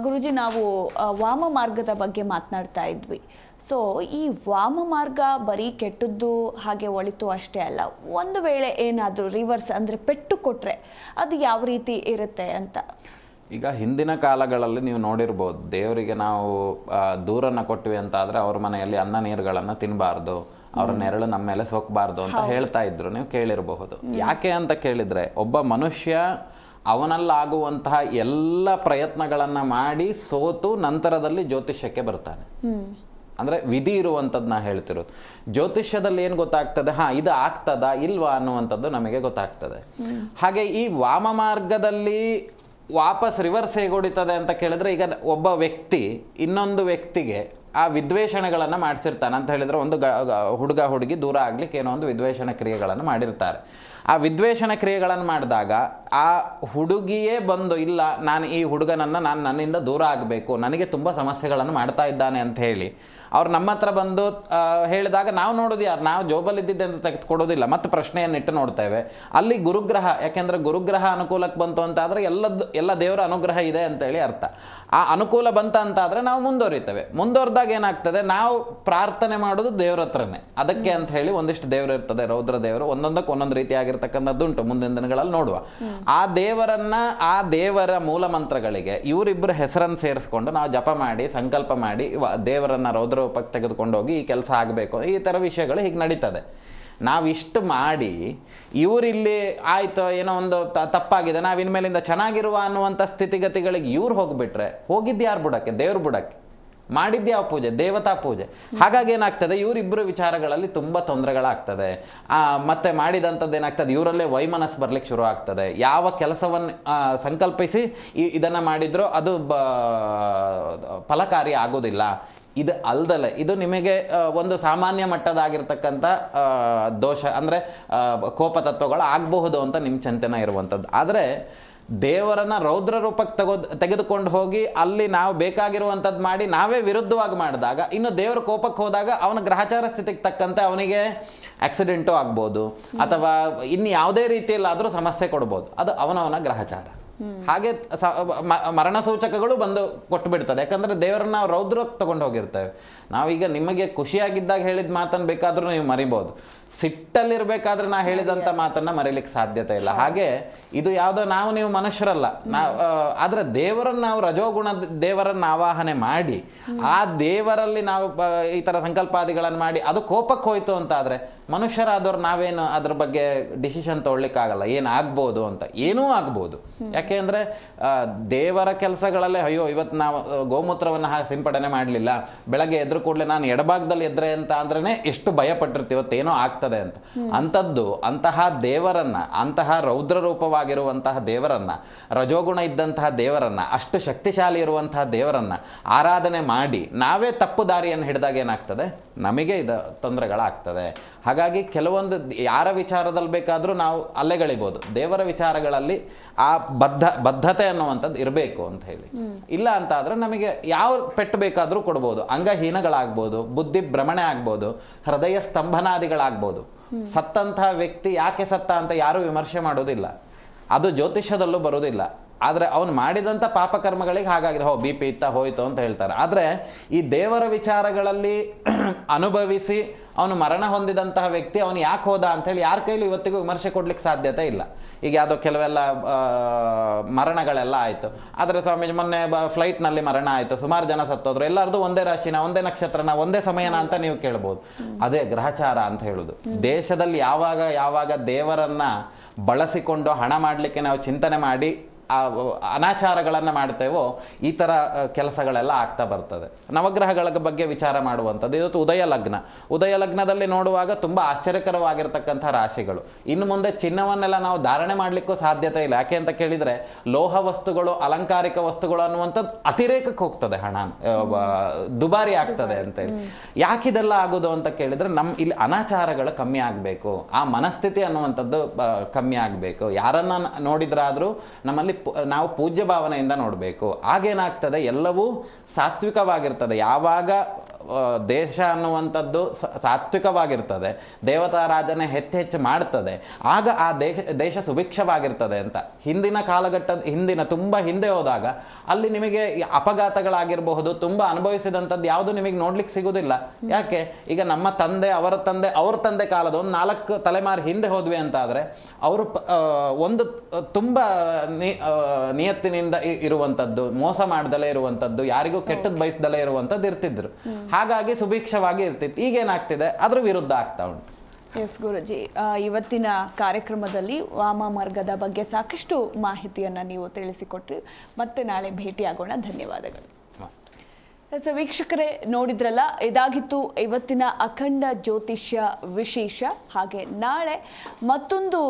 ಗುರುಜಿ, ನಾವು ವಾಮ ಮಾರ್ಗದ ಬಗ್ಗೆ ಮಾತನಾಡ್ತಾ ಇದ್ವಿ. ಸೊ ಈ ವಾಮ ಮಾರ್ಗ ಬರೀ ಕೆಟ್ಟದ್ದು ಹಾಗೆ ಒಳಿತು ಅಷ್ಟೇ ಅಲ್ಲ, ಒಂದು ವೇಳೆ ಏನಾದರೂ ರಿವರ್ಸ್ ಅಂದರೆ ಪೆಟ್ಟು ಕೊಟ್ಟರೆ ಅದು ಯಾವ ರೀತಿ ಇರುತ್ತೆ ಅಂತ. ಈಗ ಹಿಂದಿನ ಕಾಲಗಳಲ್ಲಿ ನೀವು ನೋಡಿರ್ಬೋದು, ದೇವರಿಗೆ ನಾವು ದೂರನ್ನು ಕೊಟ್ವಿ ಅಂತ ಆದರೆ ಅವ್ರ ಮನೆಯಲ್ಲಿ ಅನ್ನ ನೀರುಗಳನ್ನು ತಿನ್ನಬಾರ್ದು, ಅವರ ನೆರಳು ನಮ್ಮ ಮೇಲೆ ಸೋಕಬಾರ್ದು ಅಂತ ಹೇಳ್ತಾ ಇದ್ರು, ನೀವು ಕೇಳಿರಬಹುದು. ಯಾಕೆ ಅಂತ ಕೇಳಿದರೆ, ಒಬ್ಬ ಮನುಷ್ಯ ಅವನಲ್ಲಾಗುವಂತಹ ಎಲ್ಲ ಪ್ರಯತ್ನಗಳನ್ನು ಮಾಡಿ ಸೋತು ನಂತರದಲ್ಲಿ ಜ್ಯೋತಿಷ್ಯಕ್ಕೆ ಬರ್ತಾನೆ. ಅಂದರೆ ವಿಧಿ ಇರುವಂಥದ್ದು ನಾ ಹೇಳ್ತಿರೋದು. ಜ್ಯೋತಿಷ್ಯದಲ್ಲಿ ಏನು ಗೊತ್ತಾಗ್ತದೆ, ಇದು ಆಗ್ತದಾ ಇಲ್ವಾ ಅನ್ನುವಂಥದ್ದು ನಮಗೆ ಗೊತ್ತಾಗ್ತದೆ. ಹಾಗೆ ಈ ವಾಮ ಮಾರ್ಗದಲ್ಲಿ ವಾಪಸ್ ರಿವರ್ಸ್ ಹೇಗೆ ಹೊಡಿತದೆ ಅಂತ ಕೇಳಿದ್ರೆ, ಈಗ ಒಬ್ಬ ವ್ಯಕ್ತಿ ಇನ್ನೊಂದು ವ್ಯಕ್ತಿಗೆ ಆ ವಿದ್ವೇಷಣೆಗಳನ್ನು ಮಾಡಿಸಿರ್ತಾನೆ ಅಂತ ಹೇಳಿದರೆ, ಒಂದು ಹುಡುಗ ಹುಡುಗಿ ದೂರ ಆಗ್ಲಿಕ್ಕೆ ಏನೋ ಒಂದು ವಿದ್ವೇಷಣ ಕ್ರಿಯೆಗಳನ್ನು ಮಾಡಿರ್ತಾರೆ. ಆ ವಿದ್ವೇಷಣ ಕ್ರಿಯೆಗಳನ್ನು ಮಾಡಿದಾಗ ಆ ಹುಡುಗಿಯೇ ಬಂದು, ಇಲ್ಲ ನಾನು ಈ ಹುಡುಗನನ್ನು ನನ್ನಿಂದ ದೂರ ಆಗಬೇಕು, ನನಗೆ ತುಂಬ ಸಮಸ್ಯೆಗಳನ್ನು ಮಾಡ್ತಾ ಇದ್ದಾನೆ ಅಂತ ಹೇಳಿ ಅವ್ರು ನಮ್ಮ ಹತ್ರ ಬಂದು ಹೇಳಿದಾಗ ನಾವು ನೋಡೋದು ಯಾರು? ನಾವು ಜೋಬಲ್ಲಿ ಇದ್ದಿದ್ದೆ ಅಂತ ತೆಗೆದುಕೊಡೋದಿಲ್ಲ, ಮತ್ತು ಪ್ರಶ್ನೆಯನ್ನಿಟ್ಟು ನೋಡ್ತೇವೆ. ಅಲ್ಲಿ ಗುರುಗ್ರಹ, ಯಾಕೆಂದರೆ ಗುರುಗ್ರಹ ಅನುಕೂಲಕ್ಕೆ ಬಂತು ಅಂತಾದರೆ ಎಲ್ಲ ದೇವರ ಅನುಗ್ರಹ ಇದೆ ಅಂತೇಳಿ ಅರ್ಥ. ಆ ಅನುಕೂಲ ಬಂತ ಅಂತಾದರೆ ನಾವು ಮುಂದುವರಿತೇವೆ. ಮುಂದುವರೆದಾಗ ಏನಾಗ್ತದೆ, ನಾವು ಪ್ರಾರ್ಥನೆ ಮಾಡೋದು ದೇವ್ರ ಹತ್ರನೇ. ಅದಕ್ಕೆ ಅಂತ ಹೇಳಿ ಒಂದಿಷ್ಟು ದೇವರು ಇರ್ತದೆ, ರೌದ್ರ ದೇವರು, ಒಂದೊಂದಕ್ಕೆ ಒಂದೊಂದು ರೀತಿಯಾಗಿರ್ತಕ್ಕಂಥದ್ದುಂಟು, ಮುಂದಿನ ದಿನಗಳಲ್ಲಿ ನೋಡುವ. ಆ ದೇವರನ್ನು, ಆ ದೇವರ ಮೂಲ ಮಂತ್ರಗಳಿಗೆ ಇವರಿಬ್ಬರ ಹೆಸರನ್ನು ಸೇರಿಸ್ಕೊಂಡು ನಾವು ಜಪ ಮಾಡಿ ಸಂಕಲ್ಪ ಮಾಡಿ ದೇವರನ್ನು ರೌದ್ರ ರೂಪಕ್ಕೆ ತೆಗೆದುಕೊಂಡು ಹೋಗಿ ಈ ಕೆಲಸ ಆಗಬೇಕು, ಈ ಥರ ವಿಷಯಗಳು ಹೀಗೆ ನಡೀತದೆ. ನಾವಿಷ್ಟು ಮಾಡಿ ಇವರಿಲ್ಲಿ ಆಯಿತು ಏನೋ ಒಂದು ತಪ್ಪಾಗಿದೆ, ನಾವು ಇನ್ಮೇಲಿಂದ ಚೆನ್ನಾಗಿರುವ ಅನ್ನುವಂಥ ಸ್ಥಿತಿಗತಿಗಳಿಗೆ ಇವ್ರು ಹೋಗಿಬಿಟ್ರೆ, ಹೋಗಿದ್ದು ಯಾರು ಬುಡಕ್ಕೆ? ದೇವ್ರ ಬುಡಕ್ಕೆ. ಮಾಡಿದ್ಯಾವ ಪೂಜೆ? ದೇವತಾ ಪೂಜೆ. ಹಾಗಾಗಿ ಏನಾಗ್ತದೆ, ಇವರಿಬ್ಬರು ವಿಚಾರಗಳಲ್ಲಿ ತುಂಬ ತೊಂದರೆಗಳಾಗ್ತದೆ. ಮತ್ತೆ ಮಾಡಿದಂಥದ್ದು ಏನಾಗ್ತದೆ, ಇವರಲ್ಲೇ ವೈಮನಸ್ಸು ಬರ್ಲಿಕ್ಕೆ ಶುರು ಆಗ್ತದೆ. ಯಾವ ಕೆಲಸವನ್ನು ಸಂಕಲ್ಪಿಸಿ ಇದನ್ನು ಮಾಡಿದ್ರೂ ಅದು ಫಲಕಾರಿ ಆಗೋದಿಲ್ಲ. ಇದು ಅಲ್ದಲೆ ಇದು ನಿಮಗೆ ಒಂದು ಸಾಮಾನ್ಯ ಮಟ್ಟದಾಗಿರ್ತಕ್ಕಂಥ ದೋಷ, ಅಂದರೆ ಕೋಪತತ್ವಗಳು ಆಗಬಹುದು ಅಂತ ನಿಮ್ಮ ಚಿಂತನೆ ಇರುವಂಥದ್ದು. ಆದರೆ ದೇವರನ್ನ ರೌದ್ರ ರೂಪಕ್ಕೆ ತೆಗೆದುಕೊಂಡು ಹೋಗಿ ಅಲ್ಲಿ ನಾವು ಬೇಕಾಗಿರುವಂಥದ್ದು ಮಾಡಿ ನಾವೇ ವಿರುದ್ಧವಾಗಿ ಮಾಡಿದಾಗ, ಇನ್ನು ದೇವರ ಕೋಪಕ್ಕೆ ಹೋದಾಗ ಅವನ ಗ್ರಹಚಾರ ಸ್ಥಿತಿಗೆ ತಕ್ಕಂತೆ ಅವನಿಗೆ ಆಕ್ಸಿಡೆಂಟು ಆಗ್ಬೋದು ಅಥವಾ ಇನ್ನು ಯಾವುದೇ ರೀತಿಯಲ್ಲಾದರೂ ಸಮಸ್ಯೆ ಕೊಡ್ಬೋದು. ಅದು ಅವನವನ ಗ್ರಹಚಾರ. ಹಾಗೆ ಮರಣ ಸೂಚಕಗಳು ಬಂದು ಕೊಟ್ಟು ಬಿಡ್ತದೆ. ಯಾಕಂದ್ರೆ ದೇವರನ್ನ ನಾವು ರೌದ್ರಕ್ಕೆ ತಗೊಂಡು ಹೋಗಿರ್ತೇವೆ. ನಾವೀಗ ನಿಮಗೆ ಖುಷಿಯಾಗಿದ್ದಾಗ ಹೇಳಿದ ಮಾತನ್ನು ಬೇಕಾದ್ರೂ ನೀವು ಮರಿಬೋದು, ಸಿಟ್ಟಲ್ಲಿರ್ಬೇಕಾದ್ರೆ ನಾ ಹೇಳಿದಂಥ ಮಾತನ್ನ ಮರಿಲಿಕ್ಕೆ ಸಾಧ್ಯತೆ ಇಲ್ಲ. ಹಾಗೆ ಇದು ಯಾವುದೋ ನೀವು ಮನುಷ್ಯರಲ್ಲ, ಆದ್ರೆ ದೇವರನ್ನ ನಾವು ರಜೋಗುಣ ದೇವರನ್ನ ಆವಾಹನೆ ಮಾಡಿ ಆ ದೇವರಲ್ಲಿ ನಾವು ಈ ತರ ಸಂಕಲ್ಪಾದಿಗಳನ್ನು ಮಾಡಿ ಅದು ಕೋಪಕ್ಕೆ ಹೋಯ್ತು ಅಂತ ಆದ್ರೆ ಮನುಷ್ಯರಾದವ್ರು ನಾವೇನು ಅದ್ರ ಬಗ್ಗೆ ಡಿಸಿಷನ್ ತಗೊಳ್ಲಿಕ್ಕಾಗಲ್ಲ. ಏನಾಗ್ಬೋದು ಅಂತ, ಏನೂ ಆಗ್ಬೋದು. ಯಾಕೆ ಅಂದ್ರೆ ದೇವರ ಕೆಲಸಗಳಲ್ಲೇ ಅಯ್ಯೋ ಇವತ್ತು ನಾವು ಗೋಮೂತ್ರವನ್ನು ಸಿಂಪಡಣೆ ಮಾಡಲಿಲ್ಲ, ಬೆಳಗ್ಗೆ ಎದ್ರು ಕೂಡಲೇ ನಾನು ಎಡಭಾಗದಲ್ಲಿ ಎದ್ರೆ ಅಂತ ಅಂದ್ರೇನೆ ಎಷ್ಟು ಭಯ ಪಟ್ಟಿರ್ತೀವಿ ಏನೋ ಆಗ್ತದೆ ಅಂತ. ಅಂಥದ್ದು ಅಂತಹ ದೇವರನ್ನ, ಅಂತಹ ರೌದ್ರ ರೂಪವಾಗಿರುವಂತಹ ದೇವರನ್ನ, ರಜೋಗುಣ ಇದ್ದಂತಹ ದೇವರನ್ನ, ಅಷ್ಟು ಶಕ್ತಿಶಾಲಿ ಇರುವಂತಹ ದೇವರನ್ನ ಆರಾಧನೆ ಮಾಡಿ ನಾವೇ ತಪ್ಪು ದಾರಿಯನ್ನು ಹಿಡಿದಾಗ ಏನಾಗ್ತದೆ, ನಮಗೆ ಇದು ತೊಂದರೆಗಳಾಗ್ತದೆ. ಹಾಗಾಗಿ ಕೆಲವೊಂದು ಯಾರ ವಿಚಾರದಲ್ಲಿ ಬೇಕಾದರೂ ನಾವು ಅಲ್ಲೆಗಳಿಬೋದು, ದೇವರ ವಿಚಾರಗಳಲ್ಲಿ ಆ ಬದ್ಧತೆ ಅನ್ನುವಂಥದ್ದು ಇರಬೇಕು ಅಂತ ಹೇಳಿ. ಇಲ್ಲ ಅಂತ ಆದ್ರೆ ನಮಗೆ ಯಾವ ಪೆಟ್ಟು ಬೇಕಾದರೂ ಕೊಡ್ಬೋದು. ಅಂಗಹೀನಗಳಾಗ್ಬೋದು, ಬುದ್ಧಿ ಭ್ರಮಣೆ ಆಗ್ಬೋದು, ಹೃದಯ ಸ್ತಂಭನಾದಿಗಳಾಗ್ಬೋದು. ಸತ್ತಂತಹ ವ್ಯಕ್ತಿ ಯಾಕೆ ಸತ್ತ ಅಂತ ಯಾರೂ ವಿಮರ್ಶೆ ಮಾಡೋದಿಲ್ಲ, ಅದು ಜ್ಯೋತಿಷ್ಯದಲ್ಲೂ ಬರೋದಿಲ್ಲ. ಆದರೆ ಅವನು ಮಾಡಿದಂಥ ಪಾಪಕರ್ಮಗಳಿಗೆ ಹಾಗಾಗಿದೆ, BP ಇತ್ತ ಹೋಯ್ತು ಅಂತ ಹೇಳ್ತಾರೆ. ಆದರೆ ಈ ದೇವರ ವಿಚಾರಗಳಲ್ಲಿ ಅನುಭವಿಸಿ ಅವನು ಮರಣ ಹೊಂದಿದಂತಹ ವ್ಯಕ್ತಿ ಅವನು ಯಾಕೆ ಹೋದ ಅಂತೇಳಿ ಯಾರ ಕೈಲೂ ಇವತ್ತಿಗೂ ವಿಮರ್ಶೆ ಕೊಡ್ಲಿಕ್ಕೆ ಸಾಧ್ಯತೆ ಇಲ್ಲ. ಈಗ ಯಾವುದೋ ಕೆಲವೆಲ್ಲ ಮರಣಗಳೆಲ್ಲ ಆಯಿತು, ಆದರೆ ಸ್ವಾಮೀಜಿ ಮೊನ್ನೆ ಫ್ಲೈಟ್ನಲ್ಲಿ ಮರಣ ಆಯಿತು, ಸುಮಾರು ಜನ ಸತ್ತೋದ್ರು, ಎಲ್ಲರದು ಒಂದೇ ರಾಶಿನ, ಒಂದೇ ನಕ್ಷತ್ರನ, ಒಂದೇ ಸಮಯನ ಅಂತ ನೀವು ಕೇಳ್ಬೋದು. ಅದೇ ಗ್ರಹಚಾರ ಅಂತ ಹೇಳೋದು. ದೇಶದಲ್ಲಿ ಯಾವಾಗ ದೇವರನ್ನ ಬಳಸಿಕೊಂಡು ಹಣ ಮಾಡಲಿಕ್ಕೆ ನಾವು ಚಿಂತನೆ ಮಾಡಿ ಅನಾಚಾರಗಳನ್ನು ಮಾಡ್ತೇವೋ ಈ ಥರ ಕೆಲಸಗಳೆಲ್ಲ ಆಗ್ತಾ ಬರ್ತದೆ. ನವಗ್ರಹಗಳ ಬಗ್ಗೆ ವಿಚಾರ ಮಾಡುವಂಥದ್ದು ಇವತ್ತು ಉದಯ ಲಗ್ನದಲ್ಲಿ ನೋಡುವಾಗ ತುಂಬ ಆಶ್ಚರ್ಯಕರವಾಗಿರ್ತಕ್ಕಂಥ ರಾಶಿಗಳು. ಇನ್ನು ಮುಂದೆ ಚಿನ್ನವನ್ನೆಲ್ಲ ನಾವು ಧಾರಣೆ ಮಾಡಲಿಕ್ಕೂ ಸಾಧ್ಯತೆ ಇಲ್ಲ. ಯಾಕೆ ಅಂತ ಕೇಳಿದರೆ ಲೋಹ ವಸ್ತುಗಳು, ಅಲಂಕಾರಿಕ ವಸ್ತುಗಳು ಅನ್ನುವಂಥದ್ದು ಅತಿರೇಕಕ್ಕೆ ಹೋಗ್ತದೆ, ಹಣ ದುಬಾರಿ ಆಗ್ತದೆ ಅಂತೇಳಿ. ಯಾಕಿದೆಲ್ಲ ಆಗೋದು ಅಂತ ಕೇಳಿದರೆ ಇಲ್ಲಿ ಅನಾಚಾರಗಳು ಕಮ್ಮಿ ಆಗಬೇಕು, ಆ ಮನಸ್ಥಿತಿ ಅನ್ನುವಂಥದ್ದು ಕಮ್ಮಿ ಆಗಬೇಕು. ಯಾರನ್ನ ನೋಡಿದ್ರಾದರೂ ನಮ್ಮಲ್ಲಿ ನಾವು ಪೂಜ್ಯ ಭಾವನೆಯಿಂದ ನೋಡಬೇಕು. ಆಗೇನಾಗ್ತದೆ, ಎಲ್ಲವೂ ಸಾತ್ವಿಕವಾಗಿರ್ತದೆ. ಯಾವಾಗ ದೇಶ ಅನ್ನುವಂಥದ್ದು ಸಾತ್ವಿಕವಾಗಿರ್ತದೆ, ದೇವತಾರಾಧನೆ ಹೆಚ್ಚು ಮಾಡ್ತದೆ, ಆಗ ಆ ದೇಶ ಸುಭಿಕ್ಷವಾಗಿರ್ತದೆ ಅಂತ. ಹಿಂದಿನ ತುಂಬ ಹಿಂದೆ ಹೋದಾಗ ಅಲ್ಲಿ ನಿಮಗೆ ಅಪಘಾತಗಳಾಗಿರಬಹುದು, ತುಂಬ ಅನುಭವಿಸಿದಂಥದ್ದು ಯಾವುದು ನಿಮಗೆ ನೋಡ್ಲಿಕ್ಕೆ ಸಿಗೋದಿಲ್ಲ. ಯಾಕೆ, ಈಗ ನಮ್ಮ ತಂದೆ, ಅವ್ರ ತಂದೆ ಕಾಲದ ಒಂದು 4 ತಲೆಮಾರು ಹಿಂದೆ ಹೋದ್ವಿ ಅಂತ ಆದರೆ ಅವರು ಒಂದು ತುಂಬ ನಿಯತ್ತಿನಿಂದ ಇರುವಂಥದ್ದು, ಮೋಸ ಮಾಡ್ದಲೇ ಇರುವಂಥದ್ದು, ಯಾರಿಗೂ ಕೆಟ್ಟದ್ದು ಬಯಸ್ದಲೇ ಇರುವಂಥದ್ದು ಇರ್ತಿದ್ರು. ಹಾಗಾಗಿ ಸುಭಿಕ್ಷವಾಗಿ ಇರ್ತಿತ್ತು. ಈಗೇನಾಗ್ತಿದೆ, ಅದ್ರ ವಿರುದ್ಧ ಆಗ್ತಾ ಉಂಟು. ಎಸ್ ಗುರುಜಿ, ಇವತ್ತಿನ ಕಾರ್ಯಕ್ರಮದಲ್ಲಿ ವಾಮ ಮಾರ್ಗದ ಬಗ್ಗೆ ಸಾಕಷ್ಟು ಮಾಹಿತಿಯನ್ನು ನೀವು ತಿಳಿಸಿಕೊಟ್ರಿ. ಮತ್ತೆ ನಾಳೆ ಭೇಟಿಯಾಗೋಣ. ಧನ್ಯವಾದಗಳು. ಎಸ್ ವೀಕ್ಷಕರೇ, ನೋಡಿದ್ರಲ್ಲ, ಇದಾಗಿತ್ತು ಇವತ್ತಿನ ಅಖಂಡ ಜ್ಯೋತಿಷ್ಯ ವಿಶೇಷ. ಹಾಗೆ ನಾಳೆ ಮತ್ತೊಂದು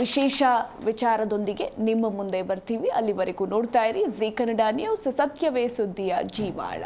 ವಿಶೇಷ ವಿಚಾರದೊಂದಿಗೆ ನಿಮ್ಮ ಮುಂದೆ ಬರ್ತೀವಿ. ಅಲ್ಲಿವರೆಗೂ ನೋಡ್ತಾ ಇರಿ ಜೀ ಕನ್ನಡ ನ್ಯೂಸ್, ಸತ್ಯವೇ ಸುದ್ದಿಯ ಜೀವಾಳ.